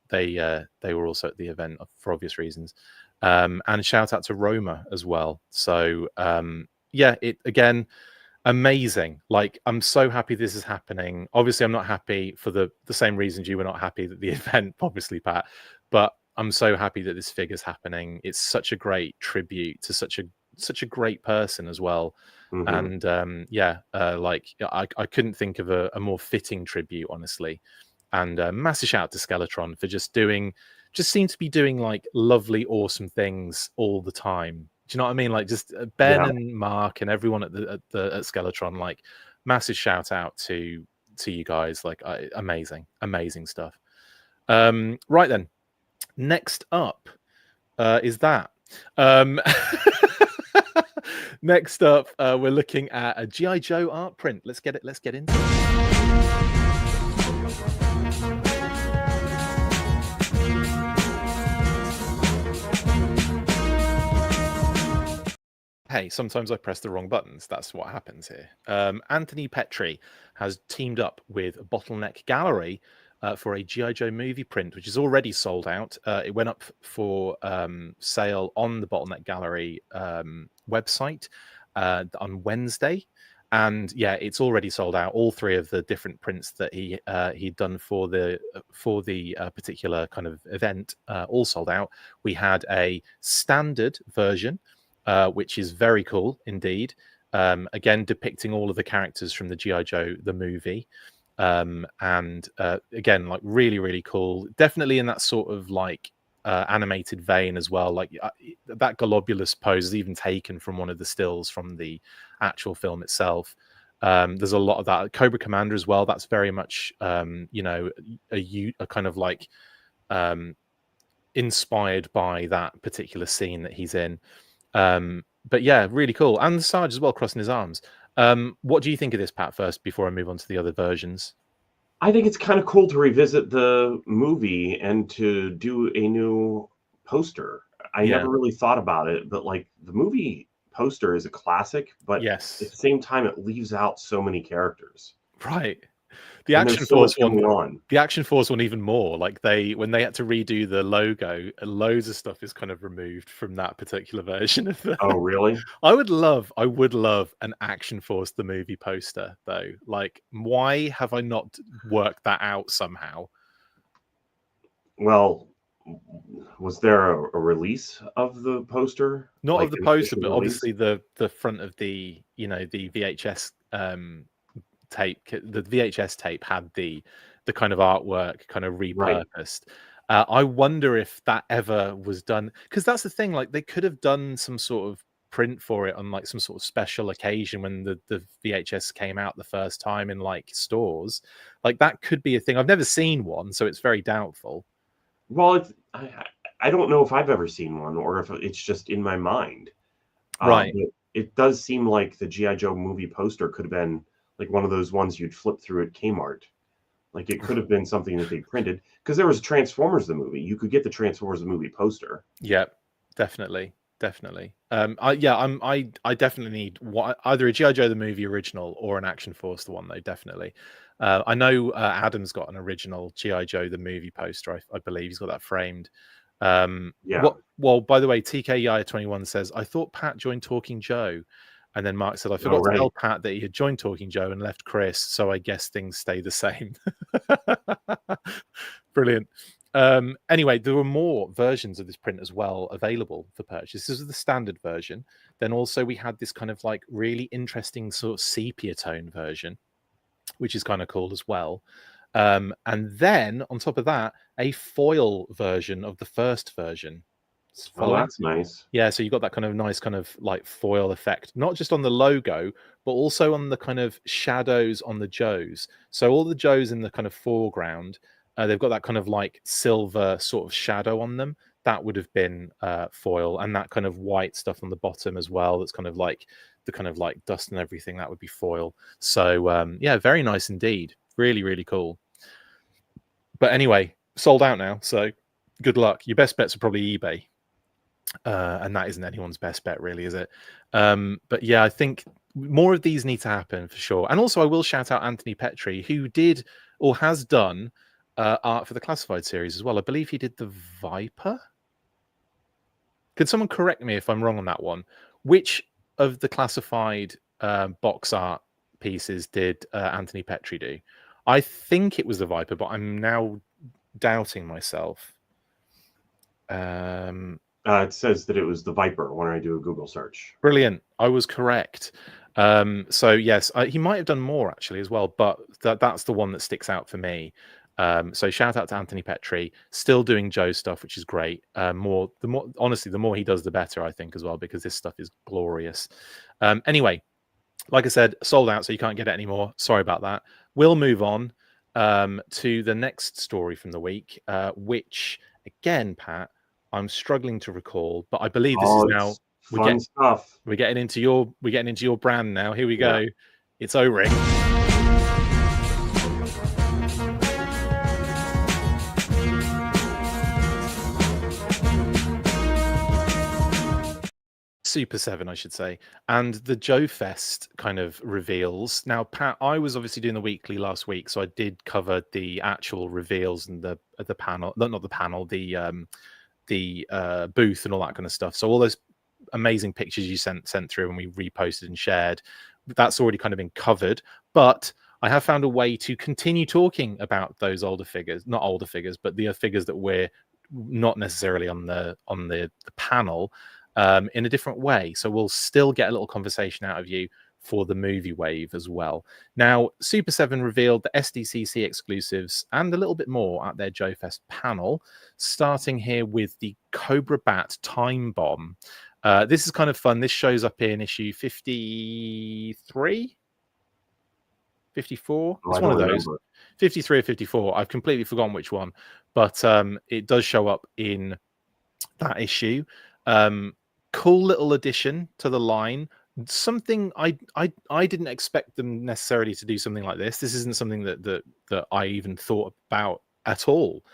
They were also at the event for obvious reasons. And shout out to Roma as well. So yeah, it again, amazing. Like, I'm so happy this is happening. Obviously, I'm not happy for the same reasons you were not happy that the event, obviously, Pat. But I'm so happy that this figure's happening. It's such a great tribute to such a great person as well. Mm-hmm. And yeah, like I couldn't think of a more fitting tribute, honestly. And massive shout out to Skeletron for just seem to be doing like lovely, awesome things all the time. Do you know what I mean? Like, just Ben and Mark and everyone at Skeletron, like, massive shout out to you guys. Like, amazing stuff. Right then, next up is that. Next up, we're looking at a G.I. Joe art print. Let's get into it. Hey, sometimes I press the wrong buttons. That's what happens here. Anthony Petrie has teamed up with Bottleneck Gallery for a G.I. Joe movie print, which is already sold out. It went up for sale on the Bottleneck Gallery website on Wednesday. And yeah, it's already sold out. All 3 of the different prints that he'd done for the particular kind of event all sold out. We had a standard version, which is very cool indeed. Again, depicting all of the characters from the G.I. Joe, the movie. And again, like, really, really cool. Definitely in that sort of like animated vein as well. Like, that globulous pose is even taken from one of the stills from the actual film itself. There's a lot of that. Cobra Commander as well. That's very much, a kind of like inspired by that particular scene that he's in. But yeah, really cool. And the Sarge as well, crossing his arms. What do you think of this, Pat, first, before I move on to the other versions? I think it's kind of cool to revisit the movie and to do a new poster. I Yeah. never really thought about it, but like the movie poster is a classic, but Yes. at the same time, it leaves out so many characters. Right. The And Action there's so much Force one, going on. the Action Force one even more. Like when they had to redo the logo, loads of stuff is kind of removed from that particular version of the. Oh, really? I would love an Action Force the movie poster though. Like, why have I not worked that out somehow? Well, was there a release of the poster? Not Like of the an poster, official but release? obviously the front of the the VHS tape. The VHS tape had the kind of artwork kind of Right. repurposed. I wonder if that ever was done, because that's the thing. Like, they could have done some sort of print for it on like some sort of special occasion when the VHS came out the first time in like stores. Like, that could be a thing. I've never seen one, so it's very doubtful. Well, I don't know if I've ever seen one or if it's just in my mind. Right. But it does seem like the G.I. Joe movie poster could have been like one of those ones you'd flip through at Kmart. Like it could have been something that they printed because there was Transformers the movie. You could get the Transformers the movie poster. Yeah, definitely, definitely. I definitely need either a GI Joe the movie original or an Action Force the one though. Definitely. I know Adam's got an original GI Joe the movie poster. I believe he's got that framed. Yeah. What? Well, by the way, TK Yaya 21 says, I thought Pat joined Talking Joe, and then Mark said, I Oh, forgot to right. tell Pat that he had joined Talking Joe and left Chris, so I guess things stay the same. Brilliant. Anyway, there were more versions of this print as well available for purchase. This is the standard version. Then also we had this kind of like really interesting sort of sepia tone version, which is kind of cool as well. And then on top of that, a foil version of the first version. Oh, Following? that's nice. Yeah, so you got that kind of nice kind of like foil effect, not just on the logo, but also on the kind of shadows on the Joes. So all the Joes in the kind of foreground, they've got that kind of like silver sort of shadow on them. That would have been foil, and that kind of white stuff on the bottom as well. That's kind of like the kind of like dust and everything. That would be foil. So yeah, very nice indeed. Really, really cool. But anyway, sold out now. So good luck. Your best bets are probably eBay. And that isn't anyone's best bet, really, is it? But yeah, I think more of these need to happen for sure. And also, I will shout out Anthony Petrie, who did or has done art for the Classified series as well. I believe he did the Viper. Could someone correct me if I'm wrong on that one? Which of the Classified box art pieces did Anthony Petrie do? I think it was the Viper, but I'm now doubting myself. It says that it was the Viper when I do a Google search. Brilliant. I was correct. So yes, he might have done more actually as well, but that's the one that sticks out for me. So shout out to Anthony Petrie, still doing Joe stuff, which is great. Honestly, the more he does, the better, I think, as well, because this stuff is glorious. Anyway, like I said, sold out, so you can't get it anymore. Sorry about that. We'll move on to the next story from the week, which again, Pat, I'm struggling to recall, but I believe this is now fun stuff. we're getting into your brand now. Here we go. Yeah. It's O-Ring. Super 7, I should say, and the Joefest kind of reveals. Now, Pat, I was obviously doing the weekly last week, so I did cover the actual reveals and the panel, not the panel, the booth and all that kind of stuff. So all those amazing pictures you sent through and we reposted and shared, that's already kind of been covered. But I have found a way to continue talking about those older figures, not older figures, but the figures that we're not necessarily on the panel. In a different way. So we'll still get a little conversation out of you for the movie wave as well. Now, Super 7 revealed the SDCC exclusives and a little bit more at their Joefest panel, starting here with the Cobra Bat Time Bomb. This is kind of fun. This shows up in issue 53. 54. Oh, It's I one don't of those. remember. 53 or 54. I've completely forgotten which one, but it does show up in that issue. Cool little addition to the line. Something I didn't expect them necessarily to do something like this. This isn't something that I even thought about at all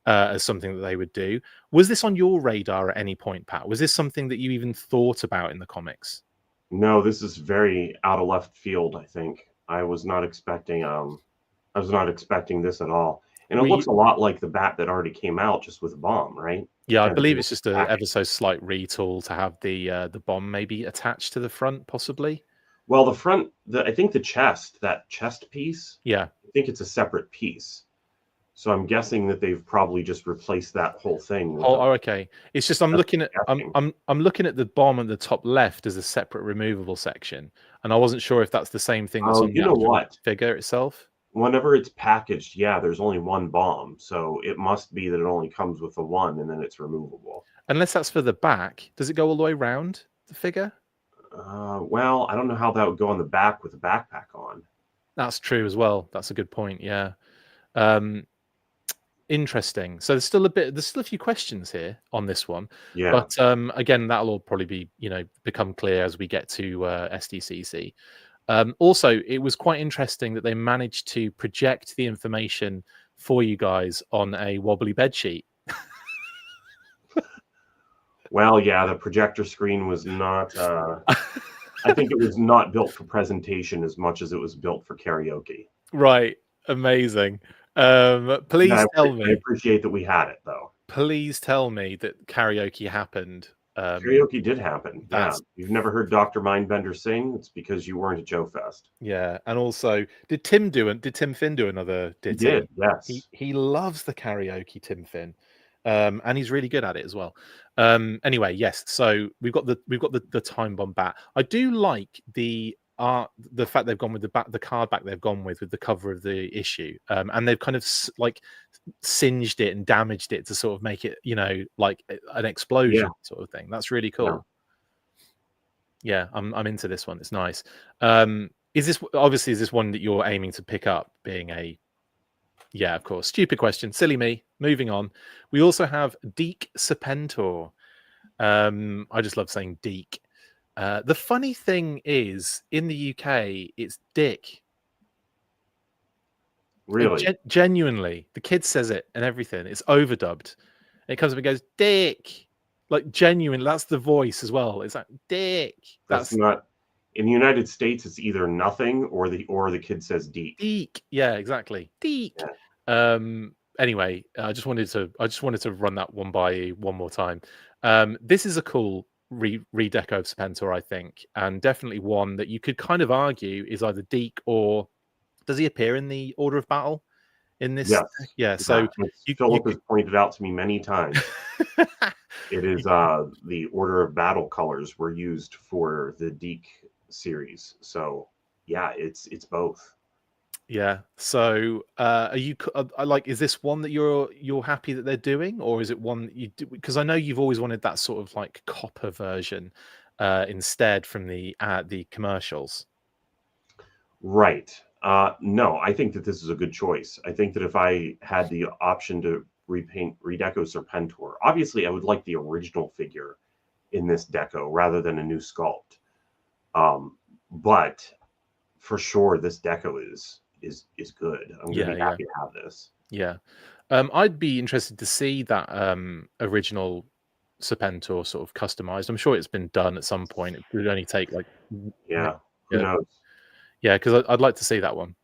as something that they would do. Was this on your radar at any point, Pat? Was this something that you even thought about in the comics? No, this is very out of left field, I think. I was not expecting this at all. And it looks a lot like the bat that already came out, just with a bomb, right? Yeah, I Kind of believe it's just a back. ever so slight retool to have the bomb maybe attached to the front, possibly. Well, the front, I think the chest, that chest piece, Yeah. I think it's a separate piece. So I'm guessing that they've probably just replaced that whole thing. With Okay. It's just I'm looking at the bomb at the top left as a separate removable section, and I wasn't sure if that's the same thing that's on the actual figure itself. Whenever it's packaged, yeah, there's only one bomb, so it must be that it only comes with the one, and then it's removable. Unless that's for the back. Does it go all the way around the figure? Well, I don't know how that would go on the back with the backpack on. That's true as well. That's a good point. Yeah. Interesting. So there's still a few questions here on this one. Yeah. But again, that'll all probably be, become clear as we get to SDCC. Also, it was quite interesting that they managed to project the information for you guys on a wobbly bedsheet. Well, yeah, the projector screen was not. I think it was not built for presentation as much as it was built for karaoke. Right. Amazing. Please tell me. I appreciate that we had it, though. Please tell me that karaoke happened. Karaoke did happen. Yeah. You've never heard Dr. Mindbender sing? It's because you weren't at Joefest. Yeah, and also, did Tim Finn do another ditty? He did, yes. He loves the karaoke, Tim Finn, and he's really good at it as well. Anyway, yes. So we've got the time bomb bat. I do like the fact they've gone with the card back they've gone with the cover of the issue, and they've kind of like singed it and damaged it to sort of make it, like an explosion sort of thing. That's really cool. Yeah, I'm into this one. It's nice. Is this one that you're aiming to pick up? Being a of course. Stupid question. Silly me. Moving on. We also have Deke Serpentor. I just love saying Deke. The funny thing is, in the UK, it's Dick. Really? Genuinely. The kid says it and everything. It's overdubbed. And it comes up and goes, Dick. Like, genuine. That's the voice as well. It's like, Dick. That's not... In the United States, it's either nothing or the kid says Deke. Deke. Yeah, exactly. Deke. Yeah. Anyway, I just wanted to run that one by you one more time. This is a cool redeco of Serpentor, I think, and definitely one that you could kind of argue is either Deke or does he appear in the Order of Battle in this? Yes. Yeah. So Philip has pointed out to me many times. It is the Order of Battle colors were used for the Deke series. So yeah, it's both. Yeah. So are you like, is this one that you're happy that they're doing, or is it one that you do? Because I know you've always wanted that sort of like copper version instead from the commercials. Right. No, I think that this is a good choice. I think that if I had the option to redeco Serpentor, obviously I would like the original figure in this deco rather than a new sculpt. But for sure, this deco is good. I'm going to be happy to have this. Yeah. I'd be interested to see that original Serpentor sort of customized. I'm sure it's been done at some point. It would only take like who knows? Yeah, because I'd like to see that one.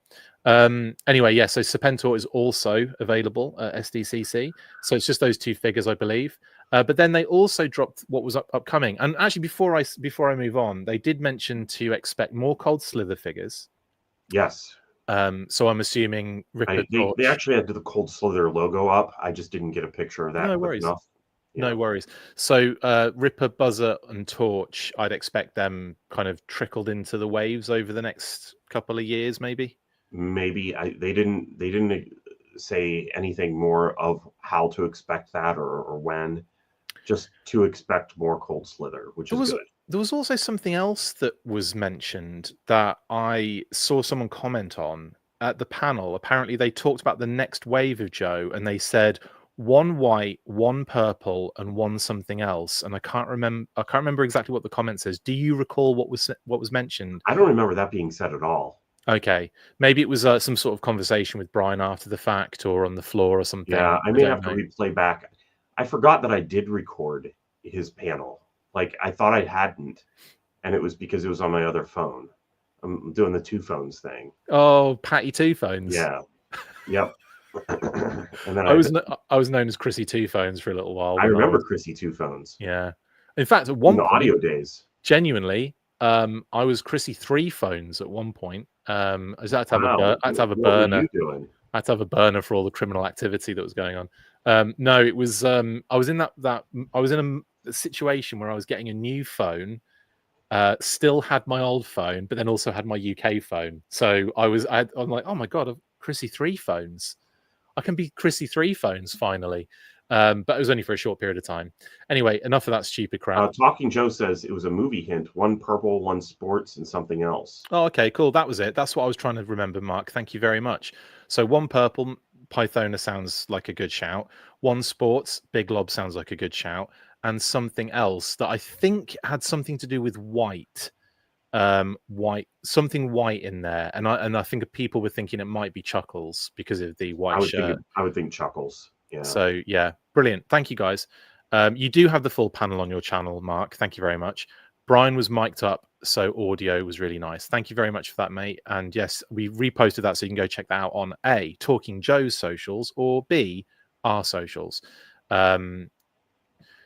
Anyway, yeah, so Serpentor is also available at SDCC. So it's just those two figures, I believe. But then they also dropped what was upcoming. And actually, before I move on, they did mention to expect more Cold Slither figures. Yes. So I'm assuming Ripper. They actually had the Cold Slither logo up. I just didn't get a picture of that. No worries. No worries. So Ripper, Buzzer, and Torch, I'd expect them kind of trickled into the waves over the next couple of years, maybe. Maybe they didn't say anything more of how to expect that or when. Just to expect more Cold Slither, which is good. There was also something else that was mentioned that I saw someone comment on at the panel. Apparently, they talked about the next wave of Joe, and they said one white, one purple, and one something else. And I can't remember exactly what the comment says. Do you recall what was mentioned? I don't remember that being said at all. Okay, maybe it was some sort of conversation with Brian after the fact, or on the floor, or something. Yeah, I I may don't have to know. replay back. I forgot that I did record his panel. Like, I thought I hadn't, and it was because it was on my other phone. I'm doing the two phones thing. Oh, Patty Two Phones. Yeah. Yep. And then I was known as Chrissy Two Phones for a little while. I when remember was, Chrissy Two Phones. Yeah. In fact, at In one the point, audio days. genuinely, I was Chrissy Three Phones at one point. I had to have Wow. I had to have a What were burner. you doing? I had to have a burner for all the criminal activity that was going on. No, it was I was in I was in a situation where I was getting a new phone. Still had my old phone, but then also had my UK phone. So I'm like, oh my god, I've Chrissy Three Phones. I can be Chrissy Three Phones finally. But it was only for a short period of time. Anyway, enough of that stupid crap. Talking Joe says it was a movie hint: one purple, one sports, and something else. Oh, okay, cool. That was it. That's what I was trying to remember, Mark. Thank you very much. So one purple, Pythona sounds like a good shout. One sports, Big Lob sounds like a good shout. And something else that I think had something to do with white. Something white in there. And I think people were thinking it might be Chuckles because of the white shirt. I would think Chuckles. Yeah. So yeah, brilliant. Thank you guys. You do have the full panel on your channel, Mark. Thank you very much. Brian was mic'd up, so audio was really nice. Thank you very much for that, mate. And yes, we reposted that, so you can go check that out on A, Talking Joe's socials, or B, our socials.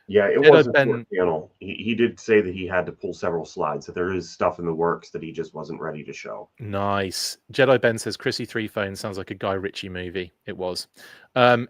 Yeah, it was a short panel. He did say that he had to pull several slides, that there is stuff in the works that he just wasn't ready to show. Nice. Jedi Ben says Chrissy Three Phones sounds like a Guy Ritchie movie. It was.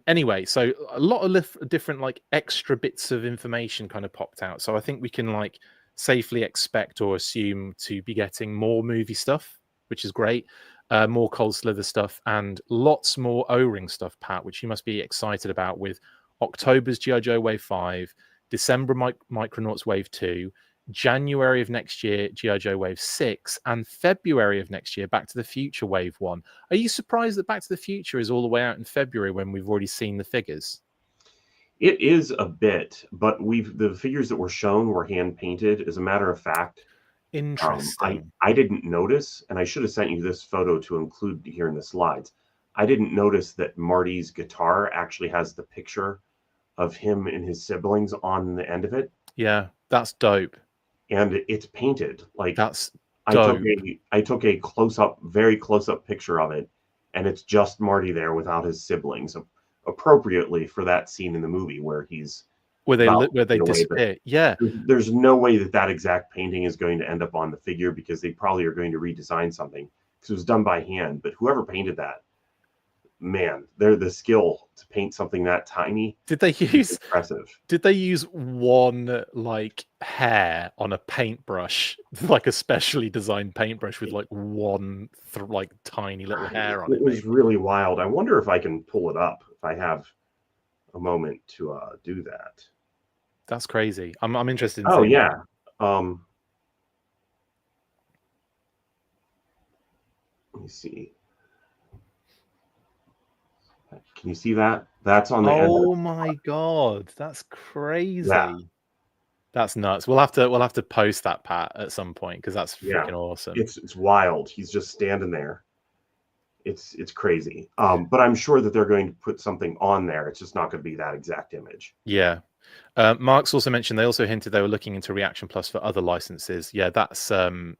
Anyway, so a lot of different like extra bits of information kind of popped out. So I think we can like safely expect or assume to be getting more movie stuff, which is great. More Cold Slither stuff and lots more O-Ring stuff, Pat, which you must be excited about, with October's G.I. Joe Wave 5, December Micronauts Wave 2, January of next year G.I. Joe Wave 6, and February of next year Back to the Future Wave 1. Are you surprised that Back to the Future is all the way out in February when we've already seen the figures? It is a bit, but the figures that were shown were hand painted. As a matter of fact, interesting. I didn't notice, and I should have sent you this photo to include here in the slides. I didn't notice that Marty's guitar actually has the picture of him and his siblings on the end of it. Yeah, that's dope. And it's painted. Like, that's dope. I took a very close up picture of it, and it's just Marty there without his siblings, appropriately for that scene in the movie where they disappear. Yeah, there's no way that exact painting is going to end up on the figure, because they probably are going to redesign something, because it was done by hand. But whoever painted that, man, they're the skill to paint something that tiny. Did they use impressive? Did they use one like hair on a paintbrush, like a specially designed paintbrush with like one like tiny little hair on it? It was really wild. I wonder if I can pull it up if I have a moment to do that. That's crazy. I'm interested in seeing yeah. Let me see. Can you see that? That's on the end. Oh my god, that's crazy. Yeah. That's nuts. We'll have to post that, Pat, at some point, because that's freaking awesome. It's wild. He's just standing there. It's crazy. But I'm sure that they're going to put something on there. It's just not going to be that exact image. Yeah. Mark's also mentioned they also hinted they were looking into Reaction Plus for other licenses. Yeah, that's something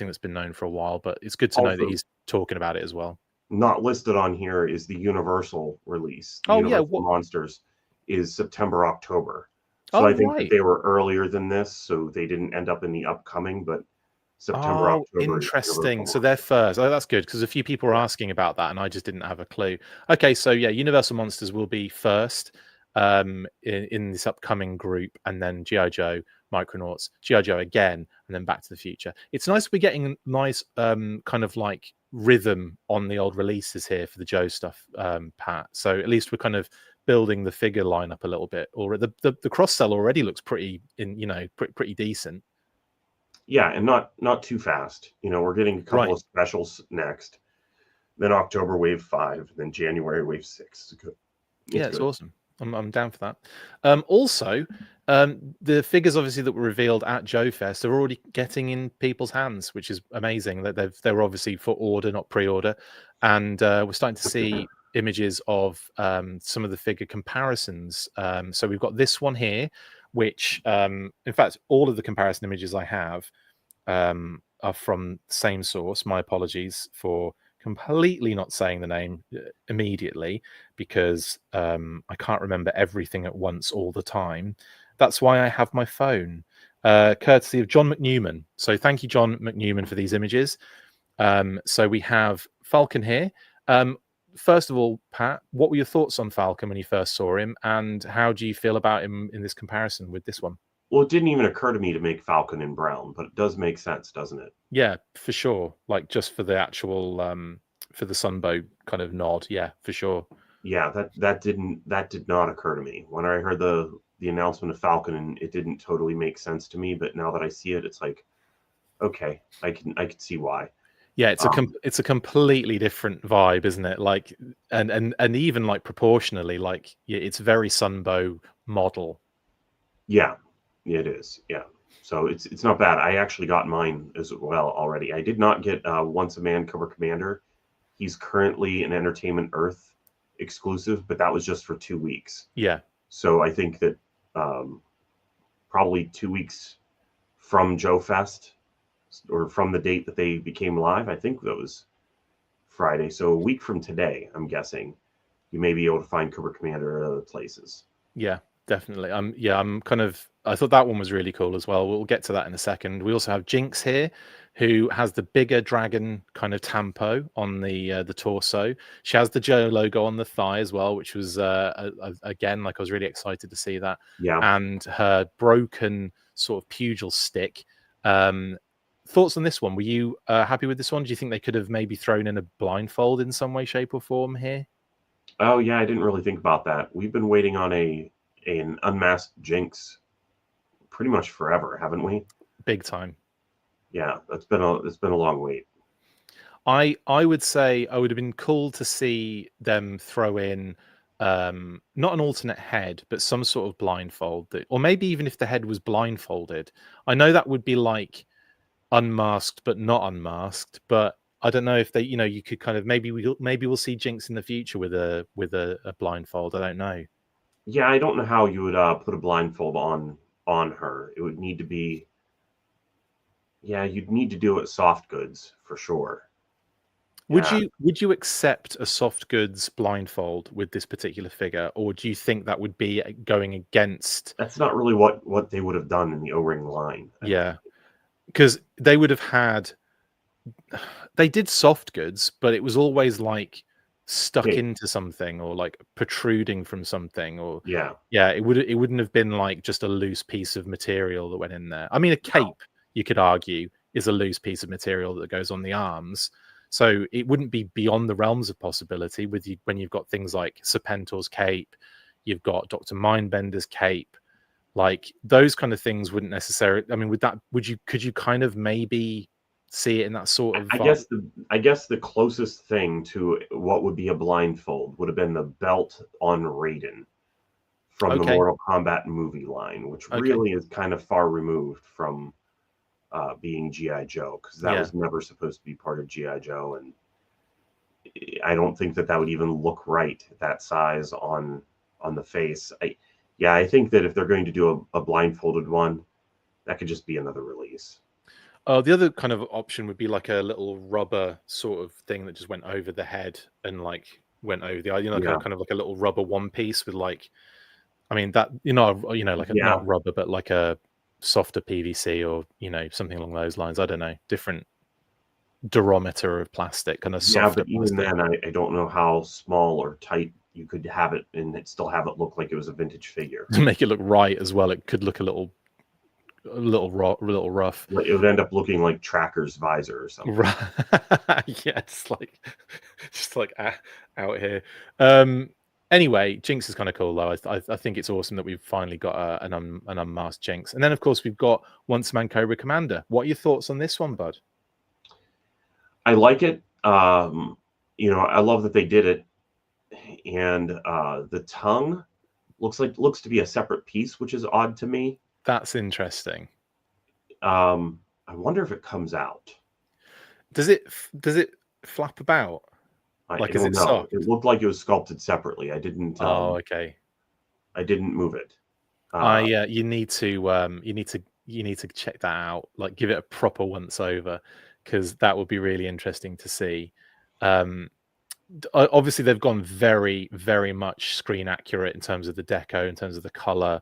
that's been known for a while, but it's good to know that he's talking about it as well. Not listed on here is the Universal release. Universal Monsters is September, October. So I think that they were earlier than this, so they didn't end up in the upcoming, but September, October. Interesting. So they're first. Oh, that's good, because a few people were asking about that, and I just didn't have a clue. Okay, so yeah, Universal Monsters will be first in this upcoming group, and then G.I. Joe, Micronauts, G.I. Joe again, and then Back to the Future. It's nice we're getting nice kind of like rhythm on the old releases here for the Joe stuff, Pat. So at least we're kind of building the figure lineup a little bit. Or the cross sell already looks pretty decent. Yeah, and not too fast. You know, we're getting a couple Right. of specials next. Then October Wave 5, then January Wave 6. It's good. Yeah, It's it's good. awesome. I'm down for that. Also, the figures obviously that were revealed at Joefest are already getting in people's hands, which is amazing. That they were obviously for order, not pre-order, and we're starting to see images of some of the figure comparisons. So we've got this one here, which, in fact, all of the comparison images I have are from the same source. My apologies for completely not saying the name immediately, because I can't remember everything at once all the time. That's why I have my phone, courtesy of John McNewman. So thank you, John McNewman, for these images. So we have Falcon here. First of all, Pat, what were your thoughts on Falcon when you first saw him, and how do you feel about him in this comparison with this one? Well, it didn't even occur to me to make Falcon in brown, but it does make sense, doesn't it? Yeah, for sure. Like just for the actual for the Sunbow kind of nod. Yeah, for sure. Yeah, that did not occur to me when I heard the announcement of Falcon, and it didn't totally make sense to me. But now that I see it, it's like, okay, I can see why. Yeah, it's a completely different vibe, isn't it? Like, and even like proportionally, like yeah, it's very Sunbow model. Yeah, it is. Yeah, so it's not bad. I actually got mine as well already. I did not get Once a Man Cobra Commander. He's currently an Entertainment Earth exclusive, but that was just for 2 weeks. Yeah. So I think that probably 2 weeks from Joefest, or from the date that they became live, I think that was Friday. So a week from today, I'm guessing, you may be able to find Cobra Commander at other places. Yeah, definitely. I thought that one was really cool as well. We'll get to that in a second. We also have Jinx here, who has the bigger dragon kind of tampo on the torso. She has the Joe logo on the thigh as well, which was again, like, I was really excited to see that. Yeah. And her broken sort of pugil stick. Thoughts on this one? Were you happy with this one? Do you think they could have maybe thrown in a blindfold in some way, shape, or form here? Oh yeah, I didn't really think about that. We've been waiting on an unmasked Jinx pretty much forever, haven't we? Big time. Yeah, it's been a long wait. I would say I would have been cool to see them throw in not an alternate head, but some sort of blindfold, or maybe even if the head was blindfolded. I know that would be like unmasked but not unmasked, but I don't know if they, you could kind of maybe we'll see Jinx in the future with a blindfold. I don't know. Yeah, I don't know how you would put a blindfold on her. It would need to be, yeah, you'd need to do it soft goods for sure. Would you accept a soft goods blindfold with this particular figure, or do you think that would be going against? That's not really what they would have done in the O-ring line. Yeah, because they would have had. They did soft goods, but it was always like stuck into something, or like protruding from something, or yeah, it wouldn't have been like just a loose piece of material that went in there. I mean, a cape, you could argue, is a loose piece of material that goes on the arms. So it wouldn't be beyond the realms of possibility with you when you've got things like Serpentor's cape, you've got Dr. Mindbender's cape, like those kind of things wouldn't necessarily. I mean, could you kind of maybe see it in that sort of? I guess the closest thing to what would be a blindfold would have been the belt on Raiden from the Mortal Kombat movie line, which really is kind of far removed from being G.I. Joe, because that was never supposed to be part of G.I. Joe, and I don't think that would even look right that size on the face. I think that if they're going to do a blindfolded one, that could just be another release. The other kind of option would be like a little rubber sort of thing that just went over the head and like went over the eye, kind of like a little rubber one piece with like, I mean that like a, not rubber, but like a softer PVC or something along those lines. I don't know, different durometer of plastic, kind of softer. But even then, I don't know how small or tight you could have it and still have it look like it was a vintage figure. To make it look right as well, it could look a little rough. It would end up looking like Tracker's visor or something. Right. Yeah, it's like just like out here. Anyway, Jinx is kind of cool though. I think it's awesome that we've finally got an unmasked Jinx. And then of course we've got Once a Man Cobra Commander. What are your thoughts on this one, bud? I like it. You know, I love that they did it. And the tongue looks to be a separate piece, which is odd to me. That's interesting. I wonder if it comes out. Does it flap about? Like, is it soft? It looked like it was sculpted separately. I didn't. Oh, okay. I didn't move it. You need to check that out. Like, give it a proper once over, because that would be really interesting to see. Obviously, they've gone very, very much screen accurate in terms of the deco, in terms of the color.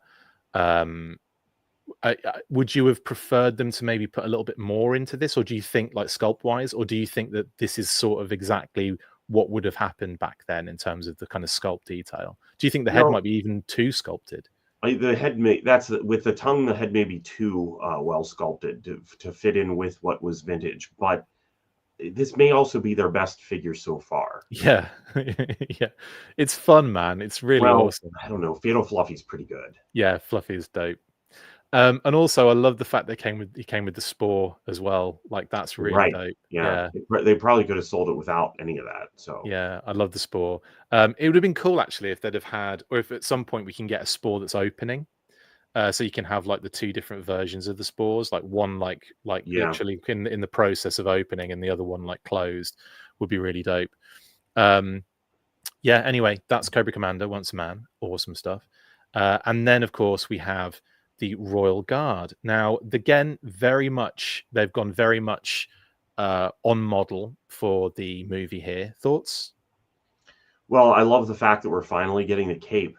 Would you have preferred them to maybe put a little bit more into this, or do you think, like, sculpt wise, or do you think that this is sort of exactly what would have happened back then in terms of the kind of sculpt detail? Do you think the head might be even too sculpted? The head with the tongue, the head may be too well sculpted to fit in with what was vintage, but this may also be their best figure so far. Yeah. Yeah, it's fun, man. It's really awesome. I don't know, Fatal Fluffy's pretty good. Yeah, Fluffy is dope. And also I love the fact he came with the spore as well. Like, that's really dope. Yeah. They probably could have sold it without any of that. So yeah, I love the spore. It would have been cool actually if they'd have had, or if at some point we can get a spore that's opening, so you can have like the two different versions of the spores, like one like literally in the process of opening, and the other one like closed, would be really dope. Yeah, anyway, that's Cobra Commander, Once a Man. Awesome stuff. And then of course we have the Royal Guard. Now, again, they've gone very much on model for the movie here. Thoughts? Well, I love the fact that we're finally getting the cape.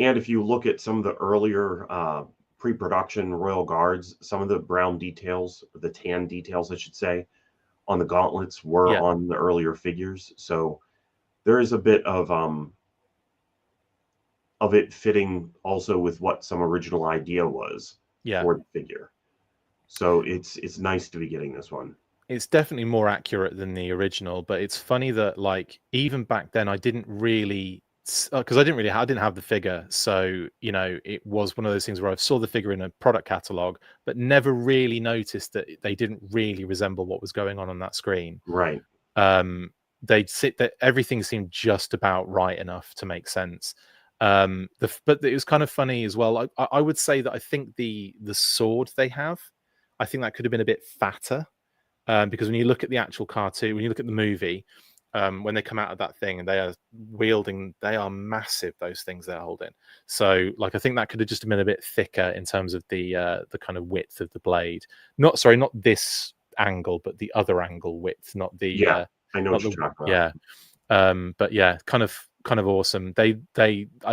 And if you look at some of the earlier pre-production Royal Guards, some of the brown details, the tan details, I should say, on the gauntlets were on the earlier figures. So there is a bit of it fitting also with what some original idea was for the figure. So it's nice to be getting this one. It's definitely more accurate than the original, but it's funny that, like, even back then I didn't really, because I didn't have the figure, so you know, it was one of those things where I saw the figure in a product catalog but never really noticed that they didn't really resemble what was going on that screen. Right. That everything seemed just about right enough to make sense. But it was kind of funny as well. I would say that I think the sword they have, I think that could have been a bit fatter, because when you look at the actual cartoon, when you look at the movie, when they come out of that thing and they are wielding, they are massive, those things they're holding. So, like, I think that could have just been a bit thicker in terms of the kind of width of the blade. Not this angle, but the other angle width, not the I know what you're talking about. But yeah, kind of awesome. I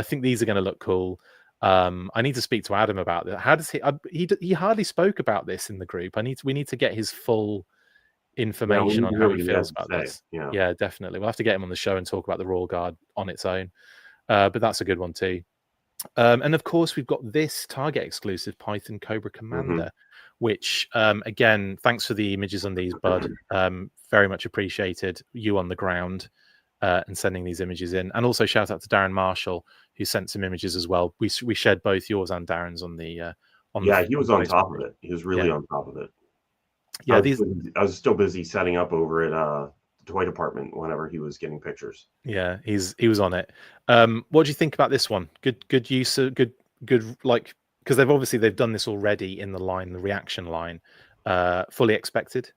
think these are going to look cool. I need to speak to Adam about that. How does he hardly spoke about this in the group. We need to get his full information on how he feels about this. Yeah, definitely. We'll have to get him on the show and talk about the Royal Guard on its own. But that's a good one too. And of course we've got this Target exclusive Python Cobra Commander, which again, thanks for the images on these, bud. Very much appreciated, you on the ground and sending these images in. And also shout out to Darren Marshall, who sent some images as well. We shared both yours and Darren's on the he was on top of it. He was really on top of it. Yeah, I was still busy setting up over at the toy department whenever he was getting pictures. Yeah, he was on it. What do you think about this one? Good use of good like, because they've done this already in the reaction line. Fully expected.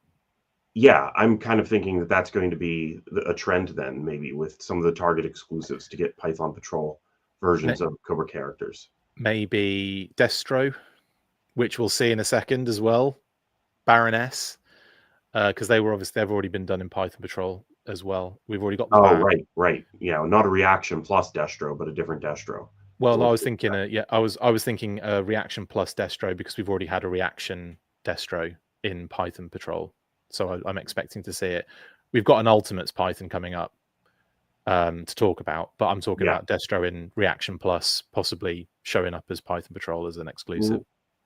Yeah, I'm kind of thinking that that's going to be a trend then, maybe with some of the Target exclusives to get Python Patrol versions of Cobra characters. Maybe Destro, which we'll see in a second as well. Baroness, because they've already been done in Python Patrol as well. We've already got the right. Yeah, not a reaction plus Destro, but a different Destro. Well, I was thinking I was thinking a reaction plus Destro, because we've already had a reaction Destro in Python Patrol. So I'm expecting to see it. We've got an Ultimates Python coming up to talk about, but I'm talking about Destro in Reaction Plus, possibly showing up as Python Patrol as an exclusive.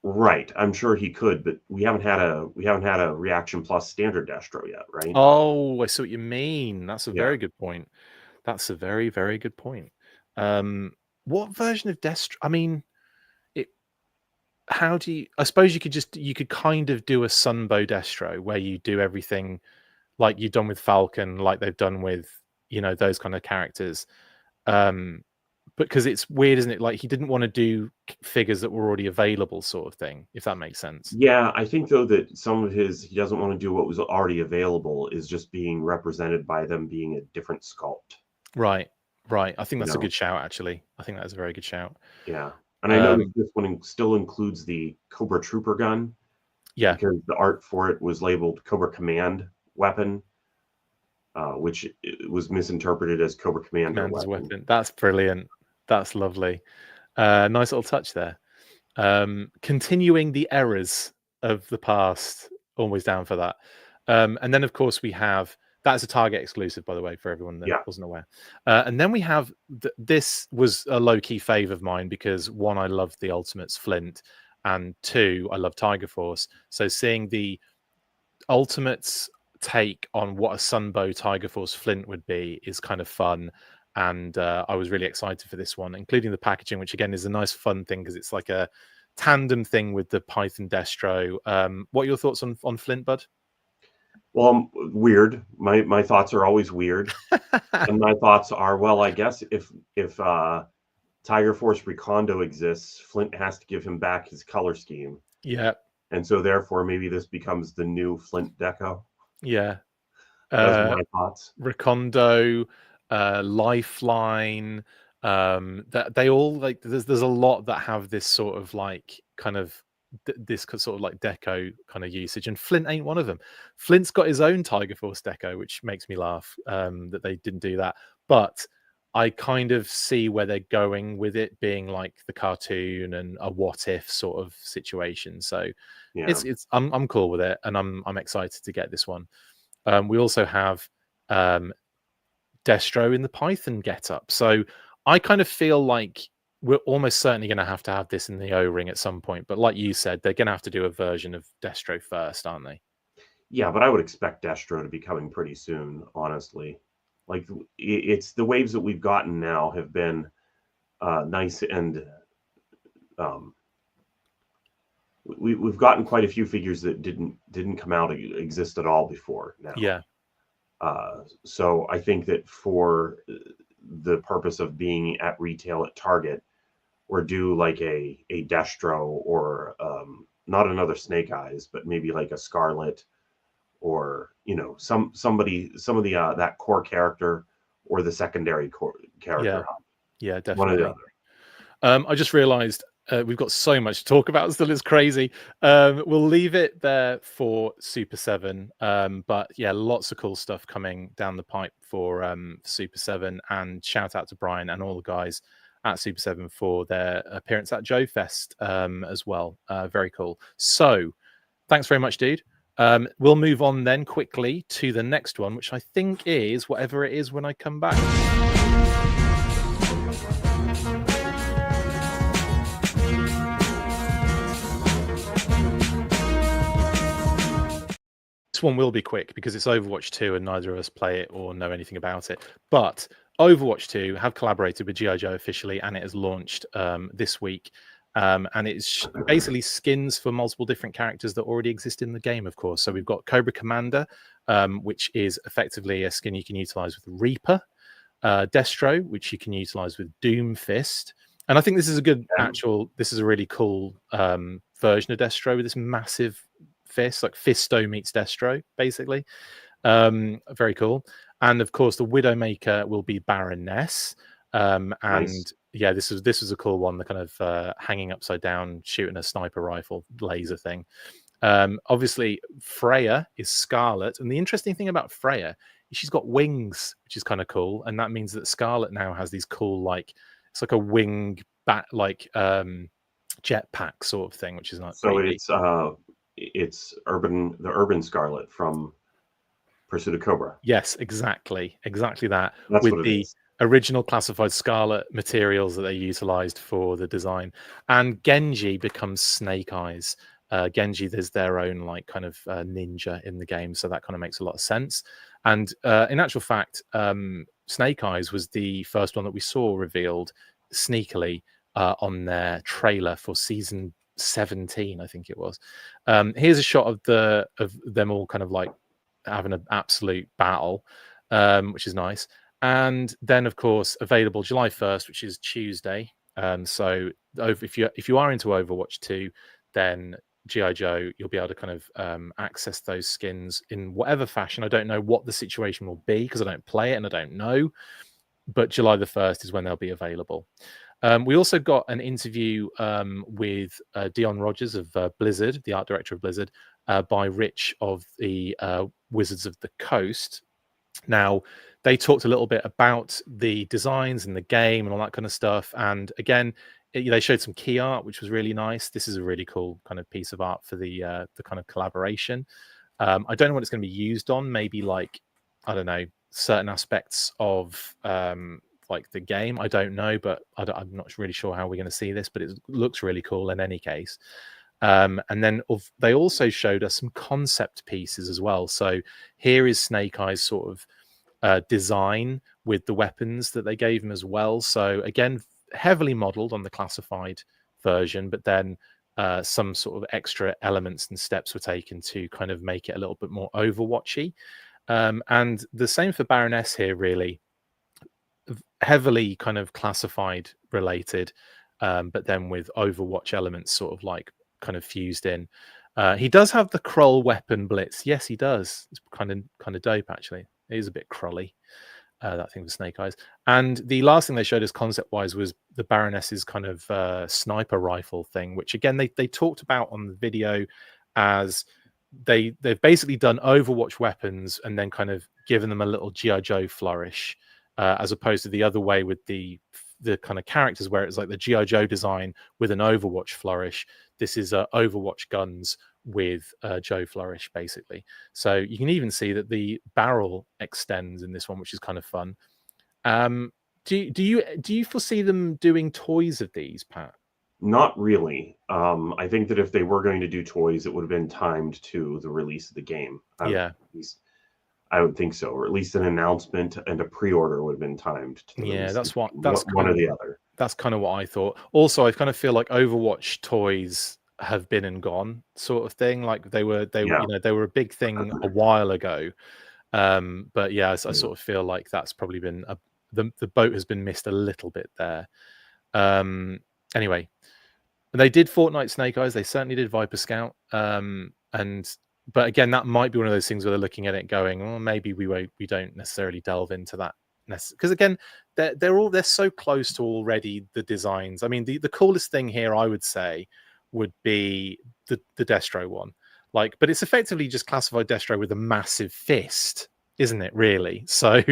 Right, I'm sure he could, but we haven't had a Reaction Plus standard Destro yet, right? Oh, I see what you mean. That's a very good point. That's a very, very good point. What version of Destro? I mean, how do you? I suppose you could kind of do a Sunbow Destro where you do everything like you've done with Falcon, like they've done with those kind of characters. Because it's weird, isn't it? Like he didn't want to do figures that were already available, sort of thing. If that makes sense. Yeah, I think though that some of he doesn't want to do what was already available is just being represented by them being a different sculpt. Right. I think that's a good shout. Actually, I think that's a very good shout. Yeah, and I noticed this one still includes the Cobra Trooper gun. Yeah, because the art for it was labeled Cobra Command weapon, which was misinterpreted as Cobra Commander weapon. That's brilliant. That's lovely. Nice little touch there. Continuing the errors of the past. Always down for that. And then, of course, we have that's a Target exclusive, by the way, for everyone that wasn't aware. And then we have this was a low-key fave of mine because one, I loved the Ultimates Flint, and two, I love Tiger Force. So seeing the Ultimates take on what a Sunbow Tiger Force Flint would be is kind of fun. And I was really excited for this one, including the packaging, which again is a nice fun thing because it's like a tandem thing with the Python Destro. What are your thoughts on Flint, Bud? Well, weird. My thoughts are always weird. And my thoughts are, well, I guess if Tiger Force Recondo exists, Flint has to give him back his color scheme. Yeah. And so therefore maybe this becomes the new Flint Deco. Yeah. Those are my thoughts. Recondo, Lifeline, that they all like there's a lot that have this sort of like kind of this sort of like deco kind of usage, and Flint ain't one of them. Flint's got his own Tiger Force deco, which makes me laugh that they didn't do that, but I kind of see where they're going with it being like the cartoon and a what if sort of situation. So yeah, it's I'm cool with it, and I'm excited to get this one. We also have Destro in the Python getup. So I kind of feel like we're almost certainly going to have this in the O-ring at some point. But like you said, they're going to have to do a version of Destro first, aren't they? Yeah, but I would expect Destro to be coming pretty soon, honestly. Like it's the waves that we've gotten now have been nice, and we've gotten quite a few figures that didn't come out exist at all before now. Yeah. So I think that for the purpose of being at retail at Target, or do like a Destro, or not another Snake Eyes, but maybe like a Scarlet, or some of the that core character or the secondary core character. Yeah, definitely. One or the other. I just realized we've got so much to talk about still. It's crazy. We'll leave it there for Super 7. But yeah, lots of cool stuff coming down the pipe for Super 7. And shout out to Brian and all the guys at Super 7 for their appearance at Joefest as well. Very cool. So thanks very much, dude. We'll move on then quickly to the next one, which I think is whatever it is when I come back. This one will be quick because it's Overwatch 2 and neither of us play it or know anything about it. But Overwatch 2 have collaborated with G.I. Joe officially, and it has launched this week. And it's basically skins for multiple different characters that already exist in the game, of course. So we've got Cobra Commander, which is effectively a skin you can utilize with Reaper. Destro, which you can utilize with Doomfist. And I think this is a good this is a really cool version of Destro with this massive fist, like Fisto meets Destro, basically. Very cool. And of course, the Widowmaker will be Baroness. And nice. Yeah, this was a cool one, the kind of hanging upside down, shooting a sniper rifle laser thing. Obviously, Freya is Scarlet. And the interesting thing about Freya is she's got wings, which is kind of cool. And that means that Scarlet now has these cool, like, it's like a wing bat, like jetpack sort of thing, which is not so it's the urban Scarlet from Pursuit of Cobra. Yes, exactly that. That's with what the original classified Scarlet materials that they utilized for the design. And Genji becomes Snake Eyes. Genji, there's their own like kind of ninja in the game, so that kind of makes a lot of sense. And in actual fact, Snake Eyes was the first one that we saw revealed sneakily on their trailer for season 17, I think it was. Here's a shot of them all kind of like having an absolute battle, which is nice. And then, of course, available July 1st, which is Tuesday. So if you are into Overwatch 2, then G.I. Joe, you'll be able to kind of access those skins in whatever fashion. I don't know what the situation will be because I don't play it and I don't know. But July the 1st is when they'll be available. We also got an interview with Dion Rogers of Blizzard, the art director of Blizzard, by Rich of the Wizards of the Coast. Now, they talked a little bit about the designs and the game and all that kind of stuff. And again, they showed some key art, which was really nice. This is a really cool kind of piece of art for the kind of collaboration. I don't know what it's going to be used on. Maybe like, I don't know, certain aspects of like the game. I don't know, but I'm not really sure how we're going to see this, but it looks really cool in any case. And then they also showed us some concept pieces as well. So here is Snake Eyes sort of design with the weapons that they gave him as well. So again, heavily modeled on the classified version, but then some sort of extra elements and steps were taken to kind of make it a little bit more Overwatchy. And the same for Baroness here, really heavily kind of classified related, but then with Overwatch elements sort of like kind of fused in. He does have the Krull weapon blitz. Yes, he does. It's kind of dope, actually. It is a bit crolly, that thing with Snake Eyes. And the last thing they showed us concept-wise was the Baroness's kind of sniper rifle thing, which again they talked about on the video as they've basically done Overwatch weapons and then kind of given them a little G.I. Joe flourish, as opposed to the other way with the kind of characters where it's like the G.I. Joe design with an Overwatch flourish. This is Overwatch guns with Joe flourish, basically. So you can even see that the barrel extends in this one, which is kind of fun. Do you foresee them doing toys of these, Pat? Not really. I think that if they were going to do toys, it would have been timed to the release of the game. Yeah. I would think so, or at least an announcement and a pre-order would have been timed to the release. That's one or the other. That's kind of what I thought. Also, I kind of feel like Overwatch toys have been and gone, sort of thing. Like they were a big thing a while ago. But yeah, I sort of feel like that's probably been the boat has been missed a little bit there. Anyway, they did Fortnite Snake Eyes. They certainly did Viper Scout. But again, that might be one of those things where they're looking at it going, well, maybe we don't necessarily delve into that. Because again, they're so close to already the designs. I mean, the coolest thing here, I would say, would be the Destro one. Like, but it's effectively just classified Destro with a massive fist, isn't it, really? So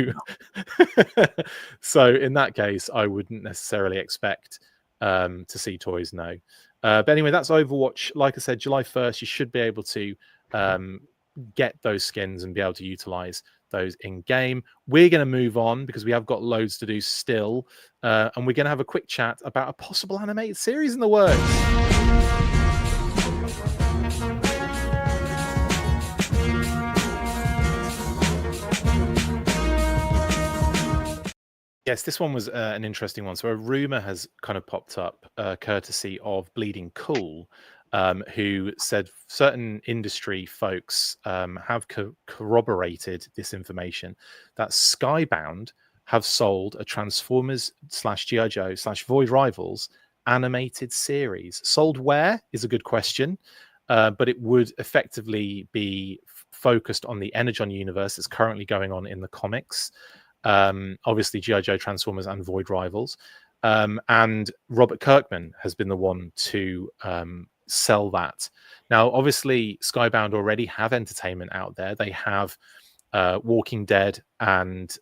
so in that case, I wouldn't necessarily expect to see toys, no. But anyway, that's Overwatch. Like I said, July 1st, you should be able to get those skins and be able to utilize those in game. We're going to move on because we have got loads to do still, and we're going to have a quick chat about a possible animated series in the works. Yes, this one was an interesting one. So a rumor has kind of popped up, courtesy of Bleeding Cool, who said certain industry folks have corroborated this information that Skybound have sold a Transformers / G.I. Joe / Void Rivals animated series. Sold where is a good question, but it would effectively be focused on the Energon universe that's currently going on in the comics. Obviously G.I. Joe, Transformers, and Void Rivals. And Robert Kirkman has been the one to sell that. Now, obviously, Skybound already have entertainment out there. They have Walking Dead and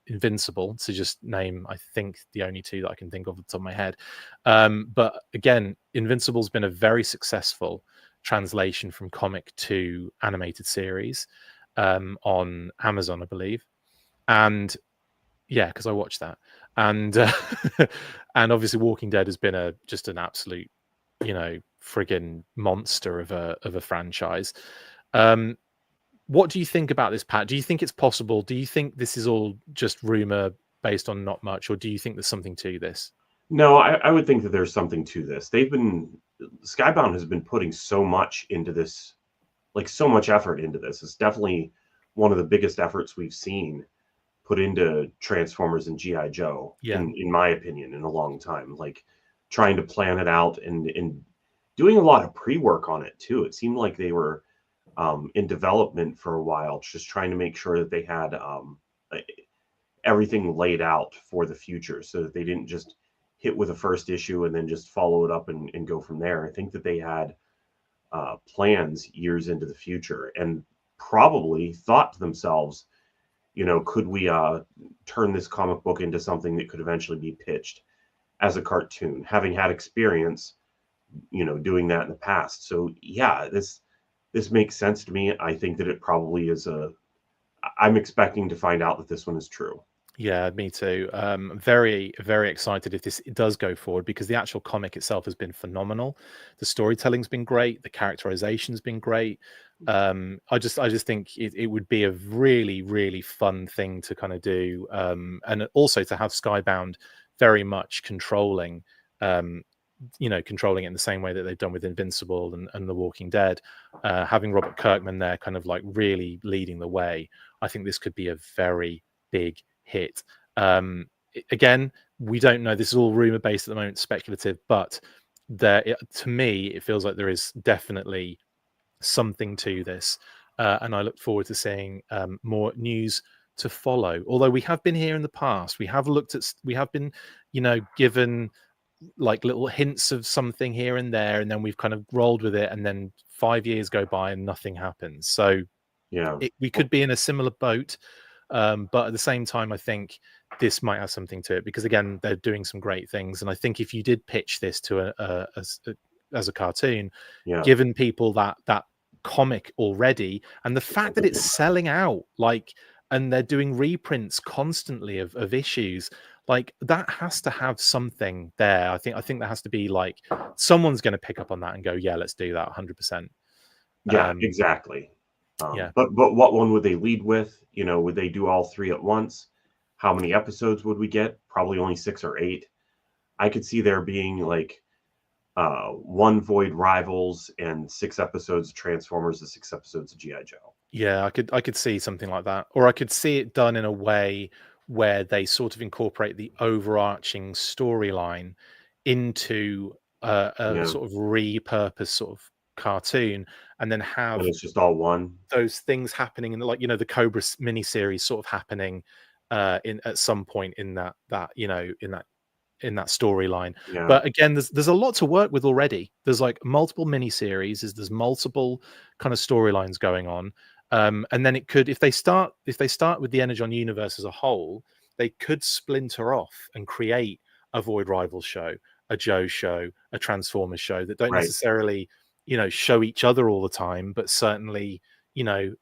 Invincible, to just name, I think, the only two that I can think of off the top of my head. But again, Invincible's been a very successful translation from comic to animated series on Amazon, I believe. And yeah, because I watched that, and and obviously Walking Dead has been just an absolute, friggin' monster of a franchise. What do you think about this, Pat? Do you think it's possible? Do you think this is all just rumor based on not much, or do you think there's something to this? No, I would think that there's something to this. Skybound has been putting so much into this, like so much effort into this. It's definitely one of the biggest efforts we've seen put into Transformers and G.I. Joe, in my opinion, in a long time. Like trying to plan it out and doing a lot of pre-work on it too. It seemed like they were in development for a while, just trying to make sure that they had everything laid out for the future, so that they didn't just hit with a first issue and then just follow it up and go from there. I think that they had plans years into the future and probably thought to themselves, could we turn this comic book into something that could eventually be pitched as a cartoon, having had experience, doing that in the past. So yeah, this makes sense to me. I think that it probably is I'm expecting to find out that this one is true. Yeah, me too. Very, very excited if this does go forward, because the actual comic itself has been phenomenal. The storytelling's been great. The characterization's been great. I just think it would be a really, really fun thing to kind of do, and also to have Skybound very much controlling controlling it in the same way that they've done with Invincible and The Walking Dead, having Robert Kirkman there kind of like really leading the way. I think this could be a very big hit. Again, we don't know. This is all rumor based at the moment, speculative, but to me, it feels like there is definitely something to this. And I look forward to seeing more news to follow. Although we have been here in the past, we have been, given like little hints of something here and there, and then we've kind of rolled with it, and then 5 years go by and nothing happens. So yeah, we could be in a similar boat, but at the same time, I think this might have something to it, because again, they're doing some great things, and I think if you did pitch this to as a cartoon, given people that comic already, and the fact that it's selling out, and they're doing reprints constantly of issues, like that has to have something there. I think there has to be like someone's going to pick up on that and go, yeah, let's do that 100%. Yeah, exactly. But what one would they lead with? Would they do all three at once? How many episodes would we get? Probably only 6 or 8. I could see there being like 1 Void Rivals and 6 episodes of Transformers and 6 episodes of G.I. Joe. Yeah, I could see something like that, or I could see it done in a way where they sort of incorporate the overarching storyline into a sort of repurposed sort of cartoon, and then have it's just all one, those things happening in the Cobra miniseries sort of happening at some point in that storyline. But again, there's a lot to work with already. There's like multiple miniseries, there's multiple kind of storylines going on. And then it could, if they start with the Energon universe as a whole, they could splinter off and create a Void Rivals show, a Joe show, a Transformers show that don't necessarily, show each other all the time, but certainly,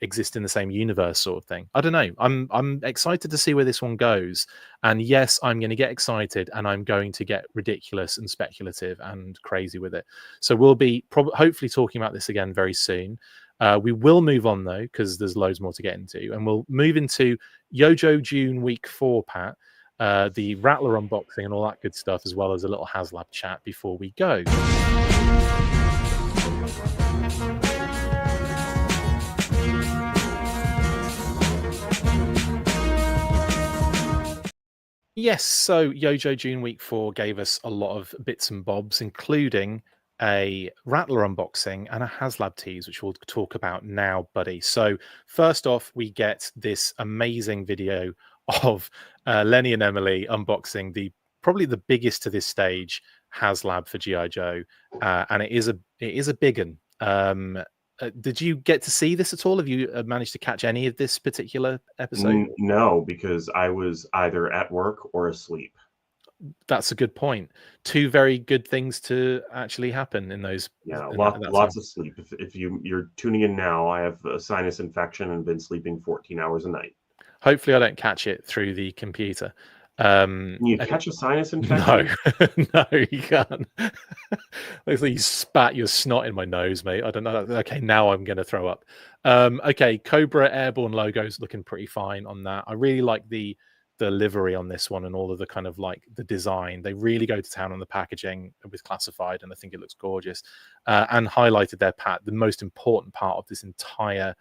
exist in the same universe sort of thing. I don't know. I'm excited to see where this one goes. And yes, I'm going to get excited, and I'm going to get ridiculous and speculative and crazy with it. So we'll be hopefully talking about this again very soon. We will move on though, because there's loads more to get into, and we'll move into Yojo June week 4, Pat, the Rattler unboxing and all that good stuff, as well as a little Haslab chat before we go. Yes, so Yojo June week 4 gave us a lot of bits and bobs, including a Rattler unboxing and a Haslab tease, which we'll talk about now, buddy. So first off, we get this amazing video of Lenny and Emily unboxing probably the biggest to this stage Haslab for G.I. Joe, and it is a big one. Did you get to see this at all? Have you managed to catch any of this particular episode? No, because I was either at work or asleep. That's a good point. 2 very good things to actually happen in those. Yeah, lots of sleep. If you're tuning in now, I have a sinus infection and been sleeping 14 hours a night. Hopefully I don't catch it through the computer. Can you And catch a sinus no, infection? no, you can't. Looks like you spat your snot in my nose, mate. I don't know. Okay, now I'm going to throw up. Okay, Cobra Airborne logo's looking pretty fine on that. I really like the livery on this one and all of the kind of like the design. They really go to town on the packaging with classified, and I think it looks gorgeous. And highlighted their the most important part of this entire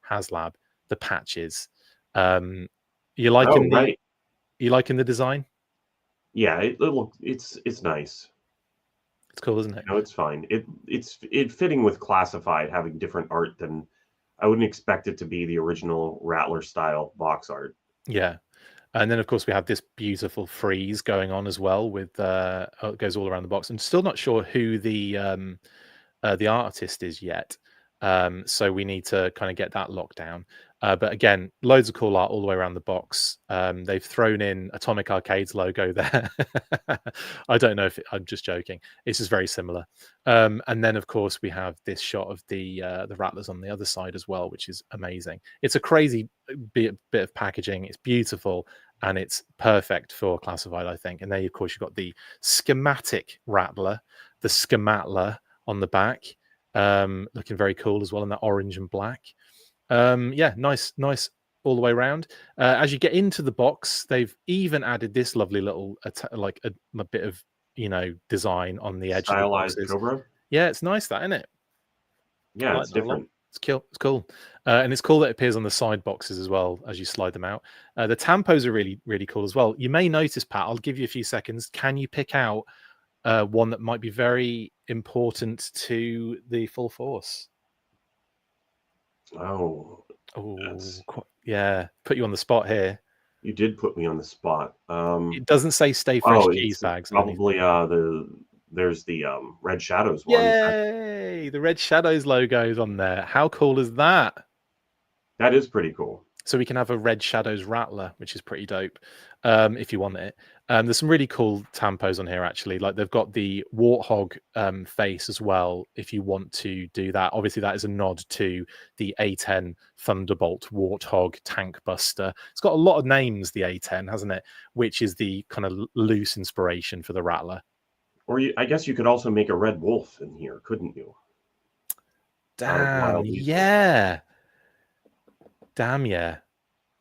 Haslab, the patches. You liking Oh, right. you liking the design? Yeah, it's nice. It's cool, isn't it? No, it's fine. It's fitting with classified having different art than I wouldn't expect it to be the original Rattler style box art. Yeah. And then of course we have this beautiful frieze going on as well with it goes all around the box. I'm still not sure who the artist is yet. So we need to kind of get that locked down. But again, loads of cool art all the way around the box. They've thrown in Atomic Arcade's logo there. I don't know if I'm just joking. It's just very similar. And then, of course, we have this shot of the Rattlers on the other side as well, which is amazing. It's a crazy bit of packaging. It's beautiful and it's perfect for classified, I think. And then, of course, you've got the schematic Rattler, the schematler on the back, looking very cool as well in that orange and black. Yeah, nice all the way around. As you get into the box, they've even added this lovely little like a bit of design on the edge of the Stylized boxes. Cobra. Yeah, it's nice, that, isn't it? I Yeah, like it's that a lot. different. It's cool. And it's cool that it appears on the side boxes as well as you slide them out. The tampos are really, really cool as well. You may notice, Pat, I'll give you a few seconds. Can you pick out one that might be very important to the full force? Oh, Oh, yeah. Put you on the spot here. you did put me on the spot. It doesn't say "Stay Fresh" cheese It's bags underneath. probably there's the Red Shadows one. Yay! The Red Shadows logo is on there. How cool is that? That is pretty cool. So we can have a Red Shadows Rattler, which is pretty dope, if you want it. There's some really cool tampos on here, actually. Like they've got the Warthog face as well, if you want to do that. Obviously, that is a nod to the A10 Thunderbolt Warthog Tank Buster. It's got a lot of names, the A10, hasn't it? Which is the kind of loose inspiration for the Rattler. Or I guess you could also make a Red Wolf in here, couldn't you? Damn, yeah. Damn, yeah.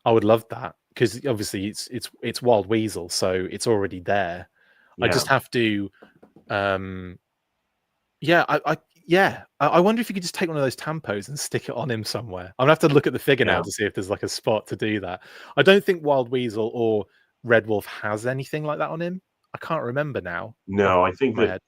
I would love that because obviously it's Wild Weasel, so it's already there. Yeah. I just have to, yeah, I wonder if you could just take one of those tampos and stick it on him somewhere. I'm gonna have to look at the figure now to see if there's like a spot to do that. I don't think Wild Weasel or Red Wolf has anything like that on him. I can't remember now. No, I think that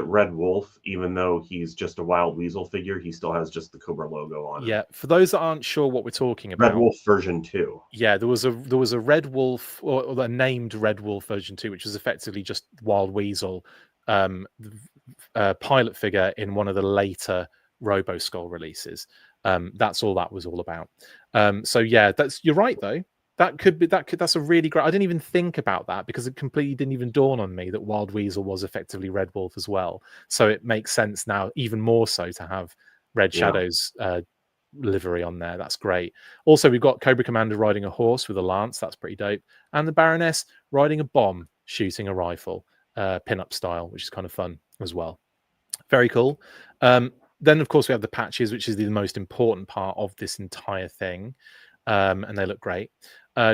Red Wolf, even though he's just a Wild Weasel figure, he still has just the Cobra logo on it. Yeah, for those that aren't sure what we're talking about, Red Wolf version 2. Yeah, there was a Red Wolf or a named Red Wolf version 2, which was effectively just Wild Weasel pilot figure in one of the later Robo Skull releases. That's all that was all about. So yeah, you're right though. That's a really great. I didn't even think about that because it completely didn't even dawn on me that Wild Weasel was effectively Red Wolf as well. So it makes sense now, even more so, to have Red Shadows livery on there. That's great. Also, we've got Cobra Commander riding a horse with a lance. That's pretty dope. And the Baroness riding a bomb, shooting a rifle, pin-up style, which is kind of fun as well. Very cool. Then, of course, we have the patches, which is the most important part of this entire thing. And they look great.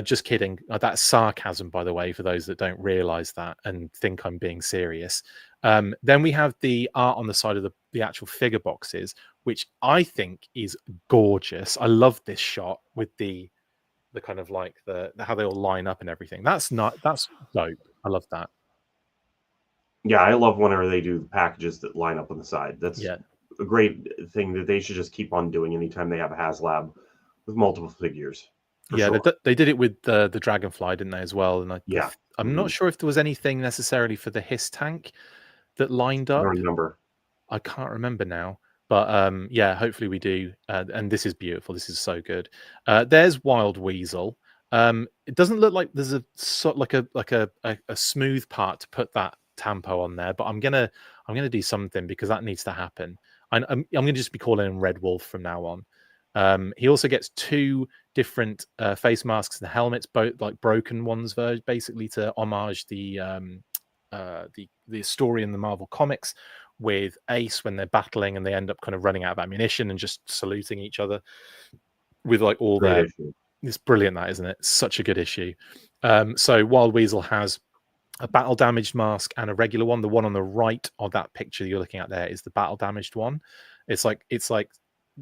Just kidding. That's sarcasm, by the way, for those that don't realize that and think I'm being serious. Then we have the art on the side of the actual figure boxes, which I think is gorgeous. I love this shot with the kind of like the how they all line up and everything. That's dope. I love that. Yeah, I love whenever they do the packages that line up on the side. That's a great thing that they should just keep on doing anytime they have a Haslab with multiple figures. Yeah, sure. They did it with the Dragonfly, didn't they, as well? And I'm not sure if there was anything necessarily for the Hiss tank that lined up. I don't remember. I can't remember now. But yeah, hopefully we do. And this is beautiful. This is so good. There's Wild Weasel. It doesn't look like there's a smooth part to put that tampo on there, but I'm gonna do something because that needs to happen. I'm gonna just be calling him Red Wolf from now on. He also gets 2 different face masks and helmets, both like broken ones, basically to homage the story in the Marvel comics with Ace when they're battling and they end up kind of running out of ammunition and just saluting each other with like all Great their. issue. It's brilliant, that, isn't it? Such a good issue. So Wild Weasel has a battle damaged mask and a regular one. The one on the right of that picture you're looking at there is the battle damaged one. It's like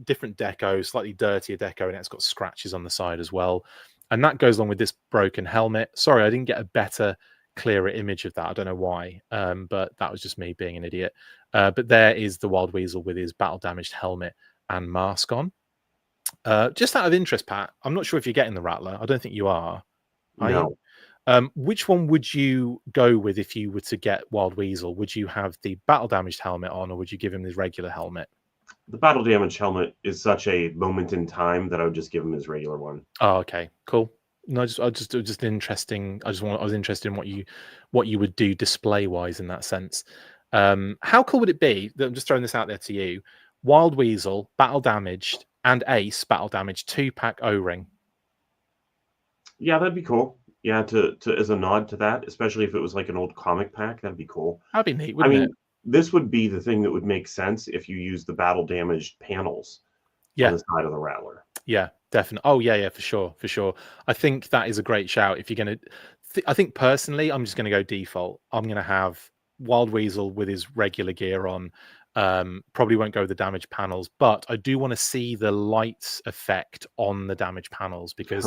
different deco, slightly dirtier deco, and it's got scratches on the side as well. And that goes along with this broken helmet. Sorry, I didn't get a better, clearer image of that. I don't know why, but that was just me being an idiot. But there is the Wild Weasel with his battle damaged helmet and mask on. Just out of interest, Pat, I'm not sure if you're getting the Rattler. I don't think you are. No. Which one would you go with if you were to get Wild Weasel? Would you have the battle damaged helmet on, or would you give him his regular helmet? The battle damage helmet is such a moment in time that I would just give him his regular one. Oh, okay, cool. No, just interesting. I was interested in what you would do display wise in that sense. How cool would it be? I'm just throwing this out there to you. Wild Weasel, battle damaged, and Ace, battle damaged, 2-pack O-ring. Yeah, that'd be cool. Yeah, to as a nod to that, especially if it was like an old comic pack, that'd be cool. That'd be neat, wouldn't it? This would be the thing that would make sense if you use the battle damaged panels on the side of the Rattler. Yeah, definitely. Oh, yeah, for sure. I think that is a great shout. If you're going to, I think personally, I'm just going to go default. I'm going to have Wild Weasel with his regular gear on. Probably won't go with the damaged panels, but I do want to see the lights effect on the damaged panels because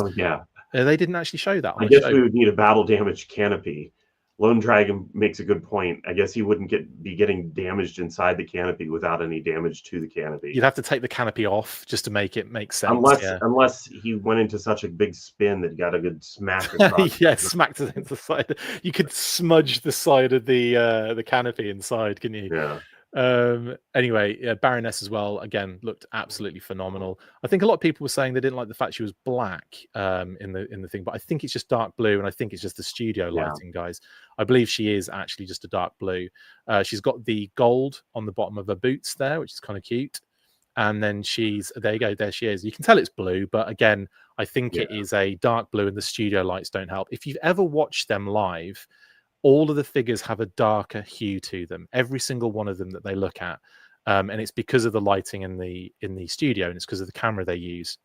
they didn't actually show that on I the guess show. we would need a battle damaged canopy. Lone Dragon makes a good point. I guess he wouldn't be getting damaged inside the canopy without any damage to the canopy. You'd have to take the canopy off just to make it make sense. Unless he went into such a big spin that he got a good smack. Smacked it into the side. You could smudge the side of the canopy inside, can you? Yeah. Anyway, Baroness as well, again, looked absolutely phenomenal. I think a lot of people were saying they didn't like the fact she was black in the thing, but I think it's just dark blue, and I think it's just the studio lighting, guys. I believe she is actually just a dark blue. She's got the gold on the bottom of her boots there, which is kind of cute. And then there you go, there she is. You can tell it's blue, but again, I think it is a dark blue, and the studio lights don't help. If you've ever watched them live, all of the figures have a darker hue to them, every single one of them that they look at, and it's because of the lighting in the studio, and it's because of the camera they use.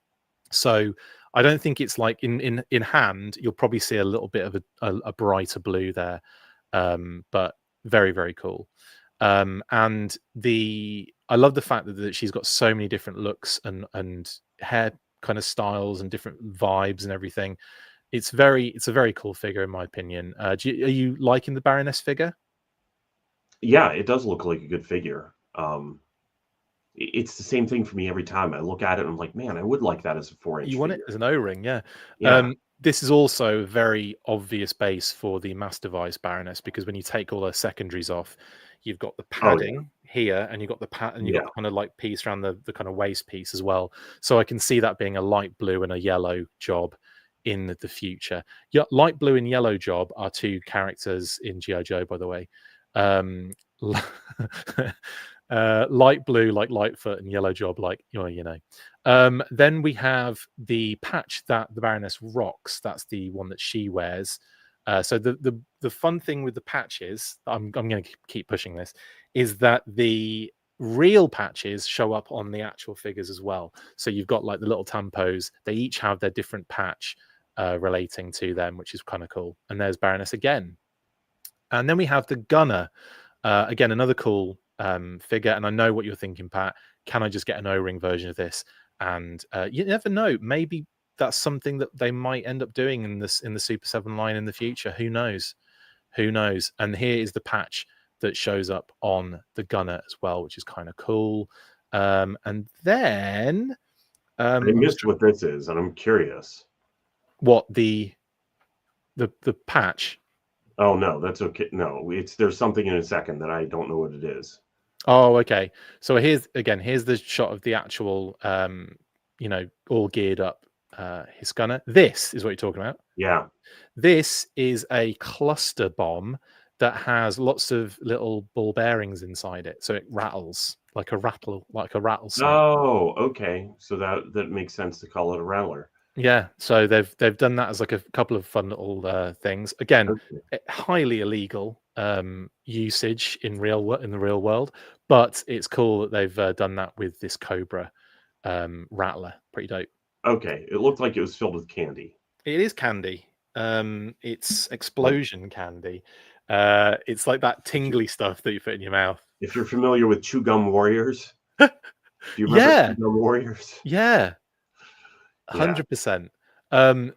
So I don't think it's like in hand you'll probably see a little bit of a brighter blue there, but very, very cool. And I love the fact that she's got so many different looks and hair kind of styles and different vibes and everything. It's a very cool figure in my opinion. Are you liking the Baroness figure? Yeah, it does look like a good figure. It's the same thing for me every time I look at it. I'm like, man, I would like that as a 4-inch. You want it as an O-ring, yeah. This is also a very obvious base for the Mass Device Baroness, because when you take all the secondaries off, you've got the padding here, and you've got the and you've got the kind of like piece around the kind of waist piece as well. So I can see that being a light blue and a yellow job in the future. Yeah, light blue and yellow job are 2 characters in G.I. Joe, by the way. Light blue like Lightfoot, and yellow job like you know. Then we have the patch that the Baroness rocks. That's the one that she wears. So the fun thing with the patches, I'm going to keep pushing this, is that the real patches show up on the actual figures as well. So you've got like the little tampos. They each have their different patch relating to them, which is kind of cool. And there's Baroness again. And then we have the Gunner. Again, another cool figure. And I know what you're thinking, Pat. Can I just get an O-ring version of this? And you never know. Maybe that's something that they might end up doing in the Super 7 line in the future. Who knows? And here is the patch that shows up on the Gunner as well, which is kind of cool. And then I missed what this is, and I'm curious. What the patch? Oh no, that's okay. No, there's something in a second that I don't know what it is. Oh, okay. So here's the shot of the actual all geared up his Gunner. This is what you're talking about. Yeah. This is a cluster bomb that has lots of little ball bearings inside it, so it rattles like a rattlesnake. Oh, okay. So that makes sense to call it a Rattler. Yeah, so they've done that as like a couple of fun little things. Again, Okay. highly illegal usage in in the real world, but it's cool that they've done that with this Cobra Rattler. Pretty dope. Okay. It looked like it was filled with candy. It is candy. It's Like explosion candy. It's like that if you tingly stuff that you put in your mouth. if you're familiar with Chew Gum Warriors, do you remember Yeah, Chew Gum Warriors? yeah, Yeah. 100%. Um,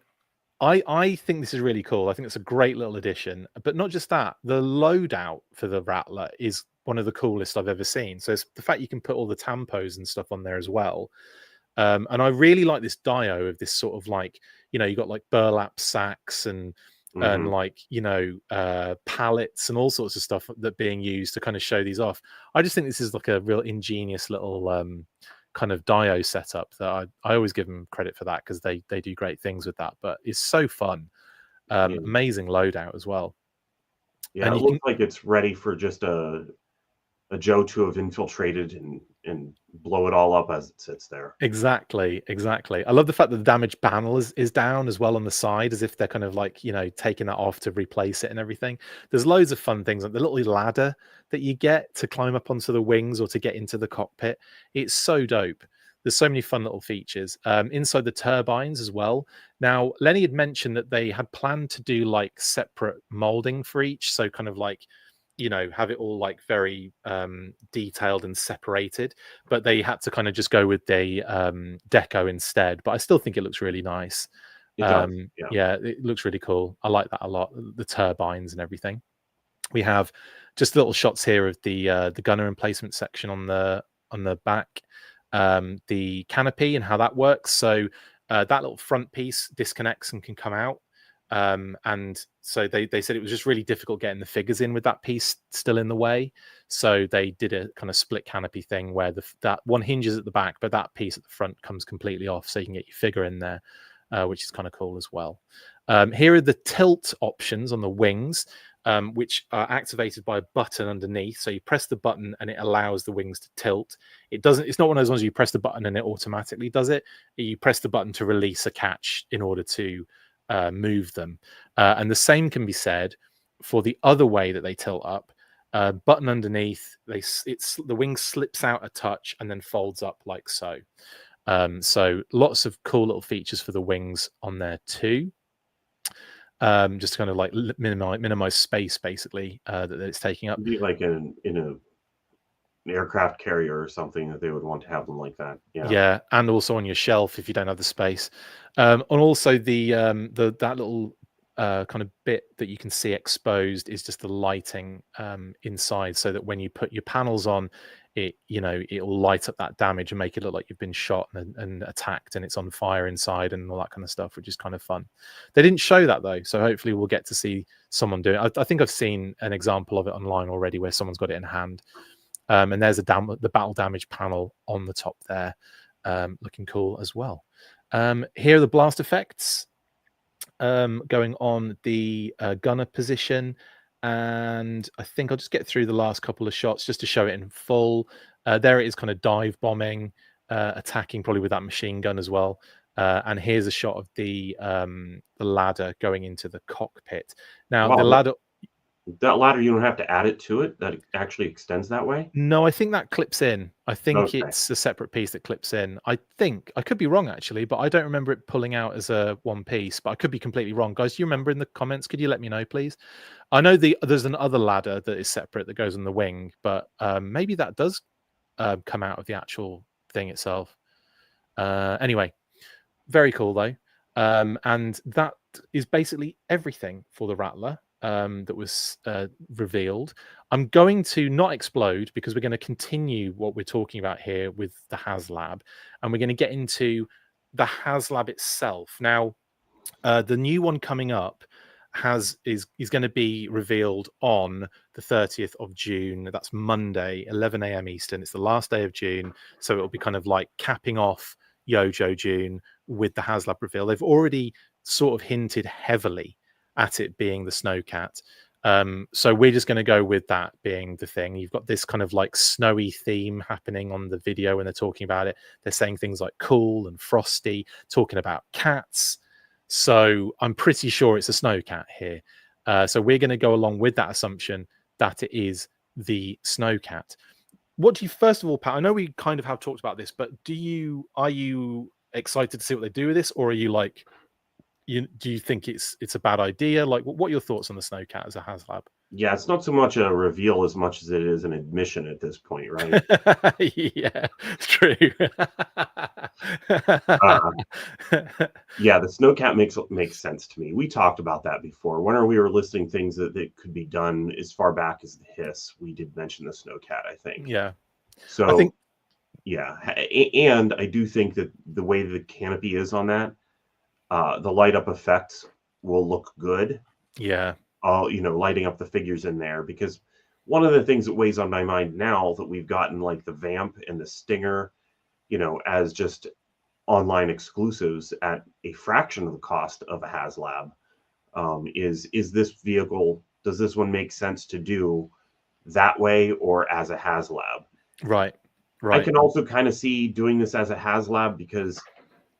I think this is really cool. I think it's a great little addition. But not just that, the loadout for the Rattler is one of the coolest I've ever seen. So it's the fact you can put all the tampos and stuff on there as well. And I really like this dio of this sort of like, you got like burlap sacks and Hmm. like pallets and all sorts of stuff that being used to kind of show these off. I just think this is like a real ingenious little kind of dio setup that I always give them credit for that, because they do great things with that. But it's so fun. Yeah. Amazing loadout as well. Yeah. And It you looks can like it's ready for just a Joe to have infiltrated and blow it all up as it sits there. exactly. I love the fact that the damage panel is down as well on the side, as if they're kind of like, taking that off to replace it and everything. There's loads of fun things, like the little ladder that you get to climb up onto the wings or to get into the cockpit. It's so dope. There's so many fun little features inside the turbines as well. Now, Lenny had mentioned that they had planned to do like separate molding for each, so kind of like, have it all like very detailed and separated, but they had to kind of just go with the deco instead. But I still think it looks really nice. It does. Yeah. Yeah, it looks really cool. I like that a lot, the turbines and everything. We have just little shots here of the gunner emplacement section on the back, the canopy and how that works. So that little front piece disconnects and can come out. And so they said it was just really difficult getting the figures in with that piece still in the way. So they did a kind of split canopy thing where that one hinges at the back, but that piece at the front comes completely off, so you can get your figure in there, which is kind of cool as well. Here are the tilt options on the wings, which are activated by a button underneath. So you press the button and it allows the wings to tilt. It's not one of those ones you press the button and it automatically does it. You press the button to release a catch in order to move them. And the same can be said for the other way that they tilt up. Button underneath, the wing slips out a touch and then folds up like so. So lots of cool little features for the wings on there too. Just kind of like minimize space basically that it's taking up. It'd be like in an aircraft carrier or something that they would want to have them like that. Yeah, and also on your shelf if you don't have the space. And also that little kind of bit that you can see exposed is just the lighting inside, so that when you put your panels on, it will light up that damage and make it look like you've been shot and attacked and it's on fire inside and all that kind of stuff, which is kind of fun. They didn't show that though, so hopefully we'll get to see someone do it. I think I've seen an example of it online already where someone's got it in hand. And there's the battle damage panel on the top there, looking cool as well. Here are the blast effects going on the gunner position. And I think I'll just get through the last couple of shots just to show it in full. There it is, kind of dive bombing, attacking probably with that machine gun as well. And here's a shot of the ladder going into the cockpit. Now, Wow, the ladder... That ladder, you don't have to add it to it. That actually extends that way. No, I think that clips in. I think Okay. it's a separate piece that clips in. I think I could be wrong actually, but I don't remember it pulling out as a one piece. But I could be completely wrong, guys. Do you remember in the comments? Could you let me know, please? I know there's another ladder that is separate that goes on the wing, but maybe that does come out of the actual thing itself. Anyway, very cool though, and that is basically everything for the Rattler that was revealed. I'm going to not explode because we're going to continue what we're talking about here with the Haslab, and we're going to get into the Haslab itself. Now, the new one coming up is going to be revealed on the 30th of June. That's Monday, 11 a.m. Eastern. It's the last day of June, so it'll be kind of like capping off Yojo June with the Haslab reveal. They've already sort of hinted heavily at it being the Snowcat. So we're just going to go with that being the thing. You've got this kind of like snowy theme happening on the video when they're talking about it. They're saying things like cool and frosty, talking about cats. So I'm pretty sure it's a snow cat here. So we're going to go along with that assumption that it is the snow cat. What do you, first of all, Pat, I know we kind of have talked about this, but are you excited to see what they do with this, or are you like, do you think it's a bad idea? Like, what are your thoughts on the snow cat as a Haslab? Yeah, it's not so much a reveal as much as it is an admission at this point, right? Yeah, true. Yeah, the snowcat makes sense to me. We talked about that before. Whenever we were listing things that could be done as far back as the hiss, we did mention the snowcat, I think. Yeah. So I think, yeah, and I do think that the way the canopy is on that, the light up effects will look good. Yeah. Lighting up the figures in there, because one of the things that weighs on my mind now that we've gotten like the Vamp and the Stinger, as just online exclusives at a fraction of the cost of a Haslab, is this vehicle, does this one make sense to do that way or as a Haslab? Right. I can also kind of see doing this as a Haslab because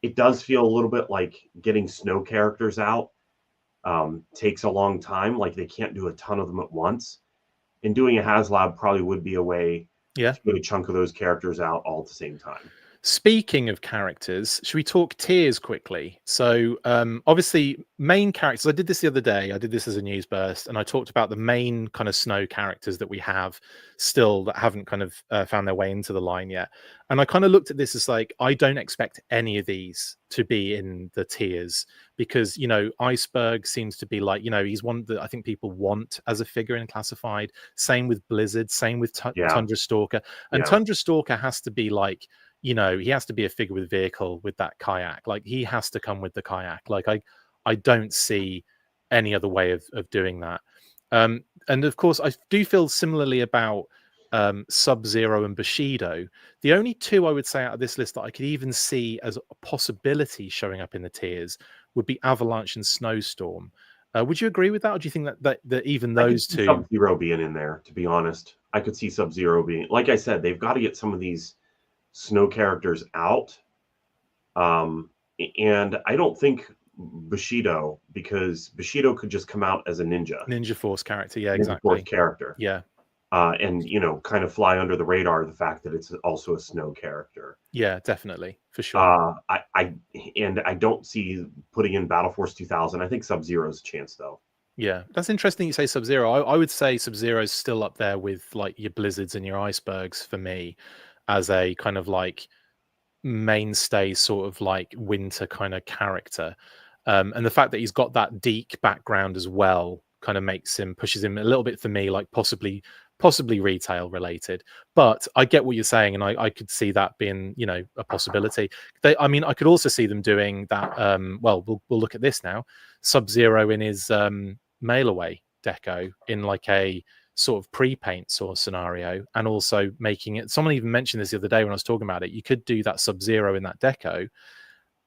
it does feel a little bit like getting snow characters out takes a long time. Like they can't do a ton of them at once. And doing a Haslab probably would be a way to get a chunk of those characters out all at the same time. Speaking of characters, should we talk tiers quickly? So obviously main characters, I did this the other day, I did this as a news burst, and I talked about the main kind of snow characters that we have still that haven't kind of found their way into the line yet. And I kind of looked at this as like, I don't expect any of these to be in the tiers because, Iceberg seems to be like, he's one that I think people want as a figure in Classified. Same with Blizzard, same with Tundra Stalker. And Tundra Stalker has to be like, he has to be a figure with vehicle with that kayak. Like he has to come with the kayak. Like I don't see any other way of doing that. And of course, I do feel similarly about Sub-Zero and Bushido. The only two I would say out of this list that I could even see as a possibility showing up in the tiers would be Avalanche and Snowstorm. Would you agree with that, or do you think that even those two? Sub-Zero being in there, to be honest, I could see Sub-Zero being. Like I said, they've got to get some of these snow characters out, and I don't think Bushido, because Bushido could just come out as a Ninja Force character. Yeah, exactly. Force character. Yeah. And kind of fly under the radar, the fact that it's also a snow character. Yeah, definitely, for sure. I don't see putting in Battle Force 2000. I think Sub-Zero's a chance though. Yeah, that's interesting you say Sub-Zero. I would say Sub-Zero's still up there with like your Blizzards and your Icebergs for me, as a kind of like mainstay sort of like winter kind of character. And the fact that he's got that Deke background as well kind of pushes him a little bit for me, like possibly retail related. But I get what you're saying, and I could see that being, a possibility. I could also see them doing that. We'll look at this now. Sub-Zero in his mail away deco in like a sort of pre-paint sort of scenario, and also making it, someone even mentioned this the other day when I was talking about it, you could do that Sub-Zero in that deco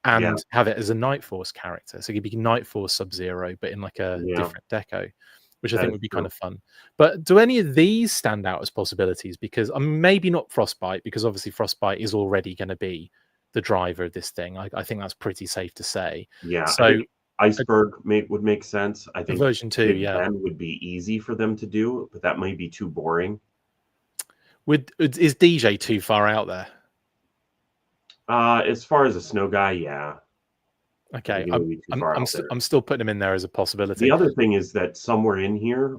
and have it as a Night Force character, so it could be Night Force Sub-Zero but in like a different deco, which I think would be kind of fun. But do any of these stand out as possibilities? Because maybe not Frostbite, because obviously Frostbite is already going to be the driver of this thing. I think that's pretty safe to say. So Iceberg would make sense. I think version 2 would be easy for them to do, but that might be too boring. Is DJ too far out there? As far as a snow guy, okay. I'm still putting him in there as a possibility. The other thing is that somewhere in here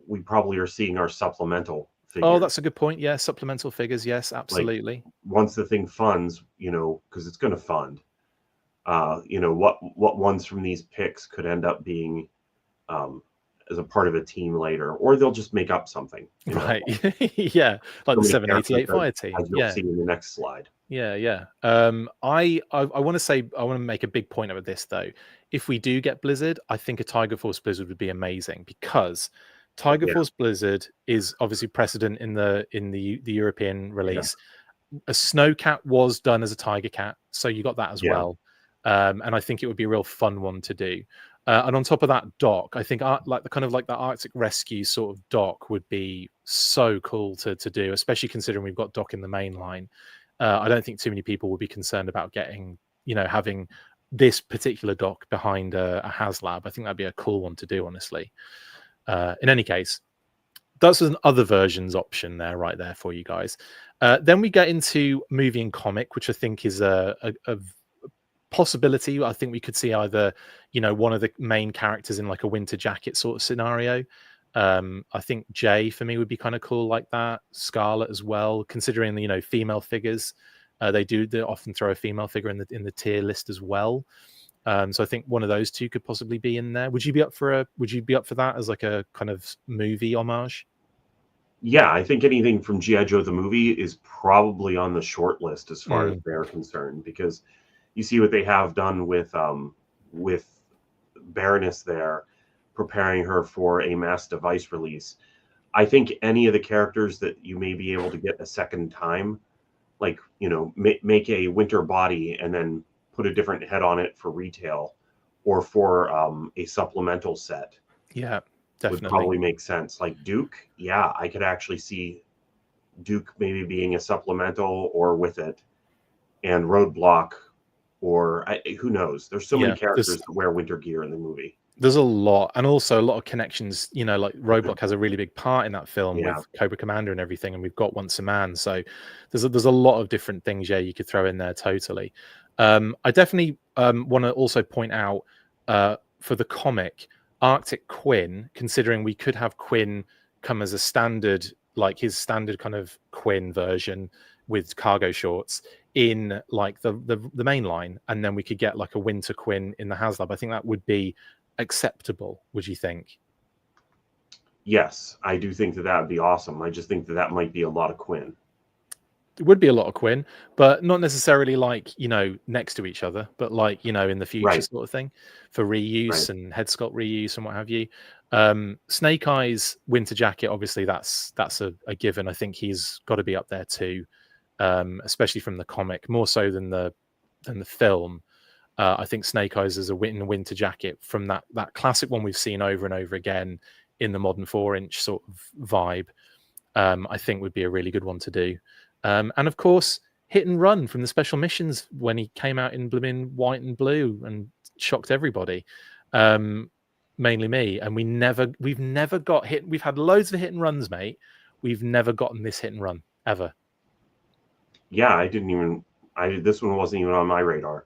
we probably are seeing our supplemental figures. Oh, that's a good point. Yeah, supplemental figures. Yes, absolutely. Like, once the thing funds, because it's going to fund. What ones from these picks could end up being as a part of a team later, or they'll just make up something. Right. Yeah, like the 788 fire team. As you'll see in the next slide. Yeah. I want to make a big point of this though. If we do get Blizzard, I think a Tiger Force Blizzard would be amazing, because Tiger Force Blizzard is obviously precedent in the European release. A Snowcat was done as a Tiger Cat, so you got that as well. And I think it would be a real fun one to do. And on top of that dock, I think like the kind of like the Arctic Rescue sort of dock would be so cool to do, especially considering we've got dock in the main line. I don't think too many people would be concerned about getting, having this particular dock behind a Haslab. I think that'd be a cool one to do, honestly. In any case, that's an other versions option there, right there for you guys. Then we get into movie and comic, which I think is a possibility. I think we could see either, one of the main characters in like a winter jacket sort of scenario. I think Jay for me would be kind of cool like that. Scarlet as well, considering the female figures. They often throw a female figure in the tier list as well. So I think one of those two could possibly be in there. Would you be up for that as like a kind of movie homage? Yeah, I think anything from G.I. Joe the movie is probably on the short list as far as they're concerned, because you see what they have done with Baroness there, preparing her for a mass device release. I think any of the characters that you may be able to get a second time, like, make a winter body and then put a different head on it for retail or for a supplemental set. Yeah, definitely. Would probably make sense. Like Duke, yeah, I could actually see Duke maybe being a supplemental or with it, and Roadblock, or who knows? There's so many characters that wear winter gear in the movie. There's a lot, and also a lot of connections. Like Roadblock has a really big part in that film with Cobra Commander and everything, and we've got Once a Man. So there's a lot of different things, you could throw in there totally. I definitely want to also point out for the comic, Arctic Quinn, considering we could have Quinn come as a standard, like his standard kind of Quinn version with cargo shorts in like the main line, and then we could get like a winter Quinn in the Haslab. I think that would be acceptable. Would you think? Yes, I do think that would be awesome. I just think that might be a lot of Quinn. It would be a lot of Quinn, but not necessarily like, next to each other, but like, in the future sort of thing for reuse and head sculpt reuse and what have you. Snake Eyes winter jacket, obviously that's a given. I think he's got to be up there too, especially from the comic, more so than the film. I think Snake Eyes is a winter jacket from that classic one we've seen over and over again in the modern 4-inch sort of vibe. I think would be a really good one to do. And of course, Hit and Run from the Special Missions when he came out in blooming white and blue and shocked everybody, mainly me. And we've never got hit. We've had loads of hit and runs, mate. We've never gotten this hit and run ever. Yeah, this one wasn't even on my radar.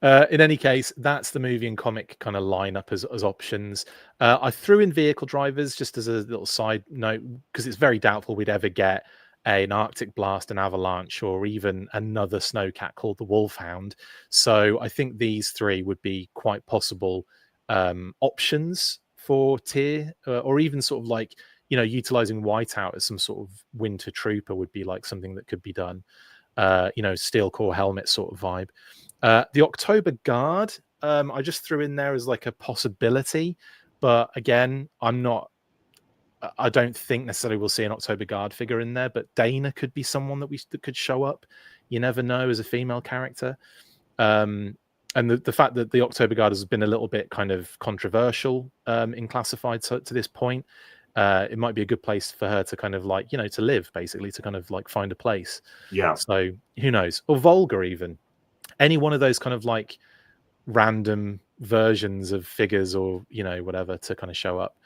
In any case, that's the movie and comic kind of lineup as options. I threw in vehicle drivers just as a little side note, because it's very doubtful we'd ever get an Arctic Blast, an Avalanche, or even another snowcat called the Wolfhound. So I think these three would be quite possible options for tier, or even sort of like, utilizing Whiteout as some sort of winter trooper would be like something that could be done. Steel core helmet sort of vibe. The October Guard, I just threw in there as like a possibility, but again, I don't think necessarily we'll see an October Guard figure in there, but Dana could be someone that could show up. You never know, as a female character. And the fact that the October Guard has been a little bit kind of controversial in classified to this point, it might be a good place for her to kind of like, to live, basically, to kind of like find a place. Yeah. So who knows? Or Volga even. Any one of those kind of like random versions of figures or, whatever to kind of show up.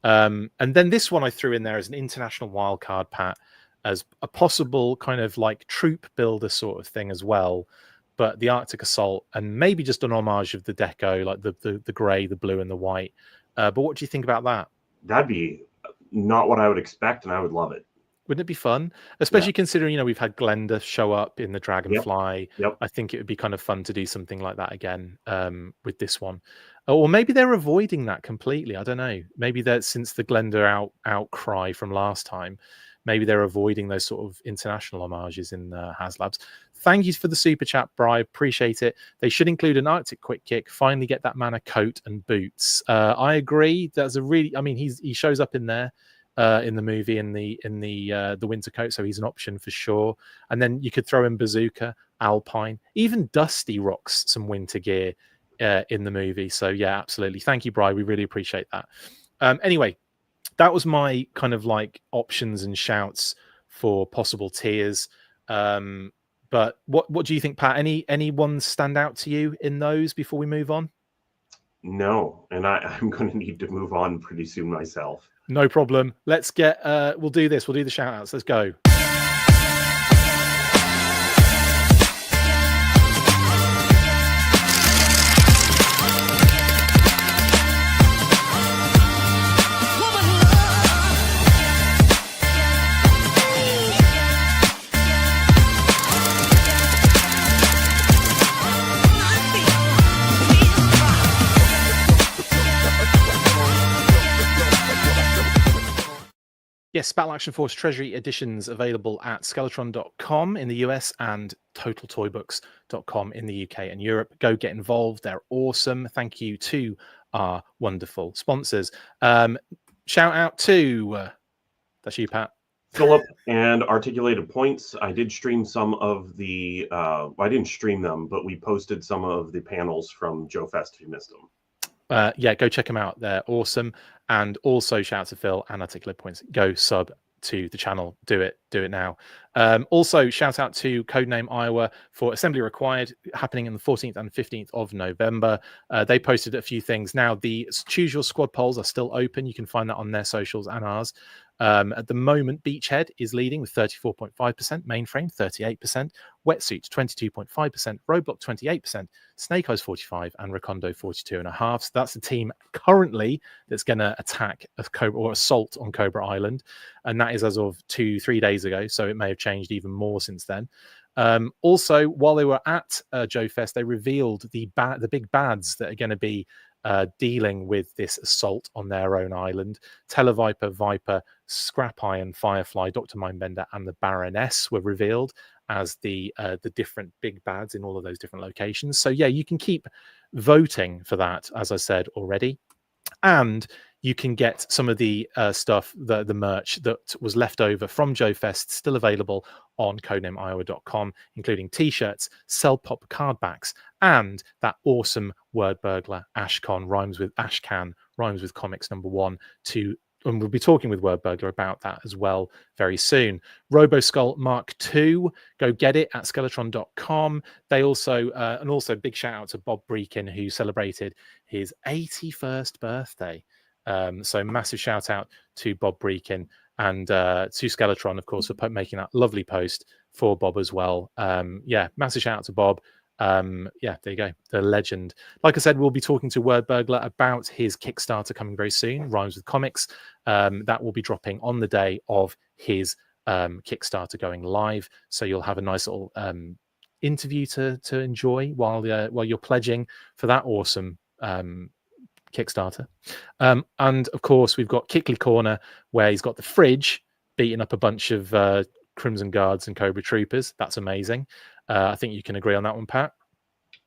And then this one I threw in there as an international wildcard, Pat, as a possible kind of like troop builder sort of thing as well. But the Arctic Assault, and maybe just an homage of the deco, like the grey, the blue, and the white. But what do you think about that? That'd be not what I would expect, and I would love it. Wouldn't it be fun? Especially considering, we've had Glenda show up in the Dragonfly. Yep. I think it would be kind of fun to do something like that again with this one. Or maybe they're avoiding that completely. I don't know. Maybe that since the Glenda outcry from last time, maybe they're avoiding those sort of international homages in Haslabs. Thank you for the super chat, Bri. Appreciate it. They should include an Arctic quick kick. Finally get that man a coat and boots. I agree. That's a really. I mean, he shows up in there in the movie in the winter coat, so he's an option for sure. And then you could throw in Bazooka, Alpine, even Dusty rocks some winter gear in the movie. So yeah, absolutely. Thank you, Bri. We really appreciate that. Anyway, that was my kind of like options and shouts for possible tiers. But what do you think, Pat? Any ones stand out to you in those before we move on? No, and I'm going to need to move on pretty soon myself. No problem. Let's get. We'll do this. We'll do the shout outs. Let's go. Yes, Battle Action Force Treasury editions available at Skeletron.com in the US and TotalToyBooks.com in the UK and Europe. Go get involved. They're awesome. Thank you to our wonderful sponsors. Shout out to, that's you, Pat. Philip and Articulated Points. I did stream some of the, I didn't stream them, but we posted some of the panels from Joefest if you missed them. Yeah, go check them out. They're awesome. And also shout out to Phil and Articulate Points. Go sub to the channel. Do it now. Also shout out to Codename Iowa for Assembly Required happening on the 14th and 15th of November. They posted a few things. Now the Choose Your Squad polls are still open. You can find that on their socials and ours. At the moment, Beachhead is leading with 34.5%, Mainframe 38%, Wetsuit 22.5%, Roadblock 28%, Snake Eyes 45%, and Recondo 42.5%. So that's the team currently that's going to attack a Cobra or assault on Cobra Island, and that is as of 2-3 days ago. So it may have changed even more since then. Also, while they were at Joefest, they revealed the big bads that are going to be dealing with this assault on their own island. Televiper, Viper, Scrap Iron, Firefly, Dr. Mindbender, and the Baroness were revealed as the different big bads in all of those different locations. So yeah, you can keep voting for that, as I said already. And you can get some of the stuff, the merch that was left over from Joefest, still available on codenameiowa.com, including t-shirts, Cell Pop card backs, and that awesome word burglar Ashcan rhymes with Ashcan, rhymes with comics #1 and we'll be talking with Word Burglar about that as well very soon. RoboSkull Mark II, go get it at Skeletron.com. They also, and also big shout out to Bob Breakin, who celebrated his 81st birthday. So massive shout out to Bob Breakin and to Skeletron, of course, for making that lovely post for Bob as well. Yeah, massive shout out to Bob. Yeah, there you go. The legend. Like I said, we'll be talking to Word Burglar about his Kickstarter coming very soon, Rhymes with Comics. That will be dropping on the day of his Kickstarter going live. So you'll have a nice little interview to enjoy while you're pledging for that awesome Kickstarter. And of course, we've got Kickley Corner, where he's got the fridge beating up a bunch of Crimson Guards and Cobra Troopers. That's amazing. I think you can agree on that one, Pat.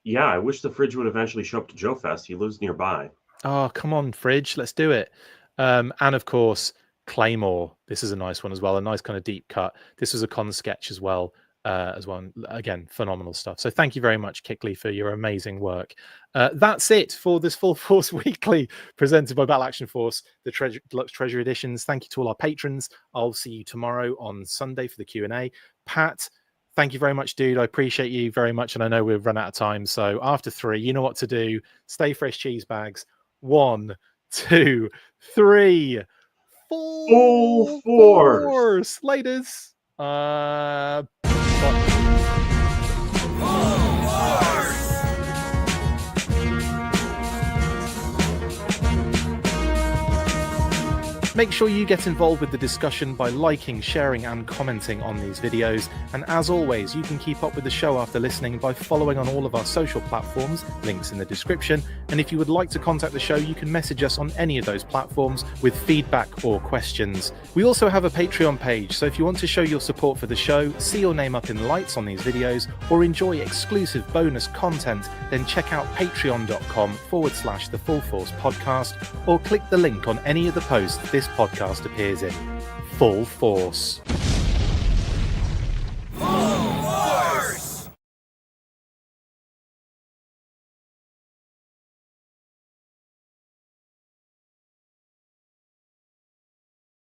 Yeah, I wish the fridge would eventually show up to Joefest. He lives nearby. Oh, come on, fridge. Let's do it. And of course, Claymore. This is a nice one as well. A nice kind of deep cut. This was a con sketch as well. Again, phenomenal stuff. So thank you very much, Kickley, for your amazing work. That's it for this Full Force Weekly presented by Battle Action Force, the Deluxe Treasure Editions. Thank you to all our patrons. I'll see you tomorrow on Sunday for the Q&A. Pat, thank you very much, dude. I appreciate you very much. And I know we've run out of time. So after 3, you know what to do. Stay fresh, cheese bags. 1, 2, 3. Full force. Laters. Make sure you get involved with the discussion by liking, sharing, and commenting on these videos. And as always, you can keep up with the show after listening by following on all of our social platforms, links in the description. And if you would like to contact the show, you can message us on any of those platforms with feedback or questions. We also have a Patreon page, so if you want to show your support for the show, see your name up in lights on these videos, or enjoy exclusive bonus content, then check out patreon.com/The Full Force Podcast, or click the link on any of the posts this podcast appears in. Full Force.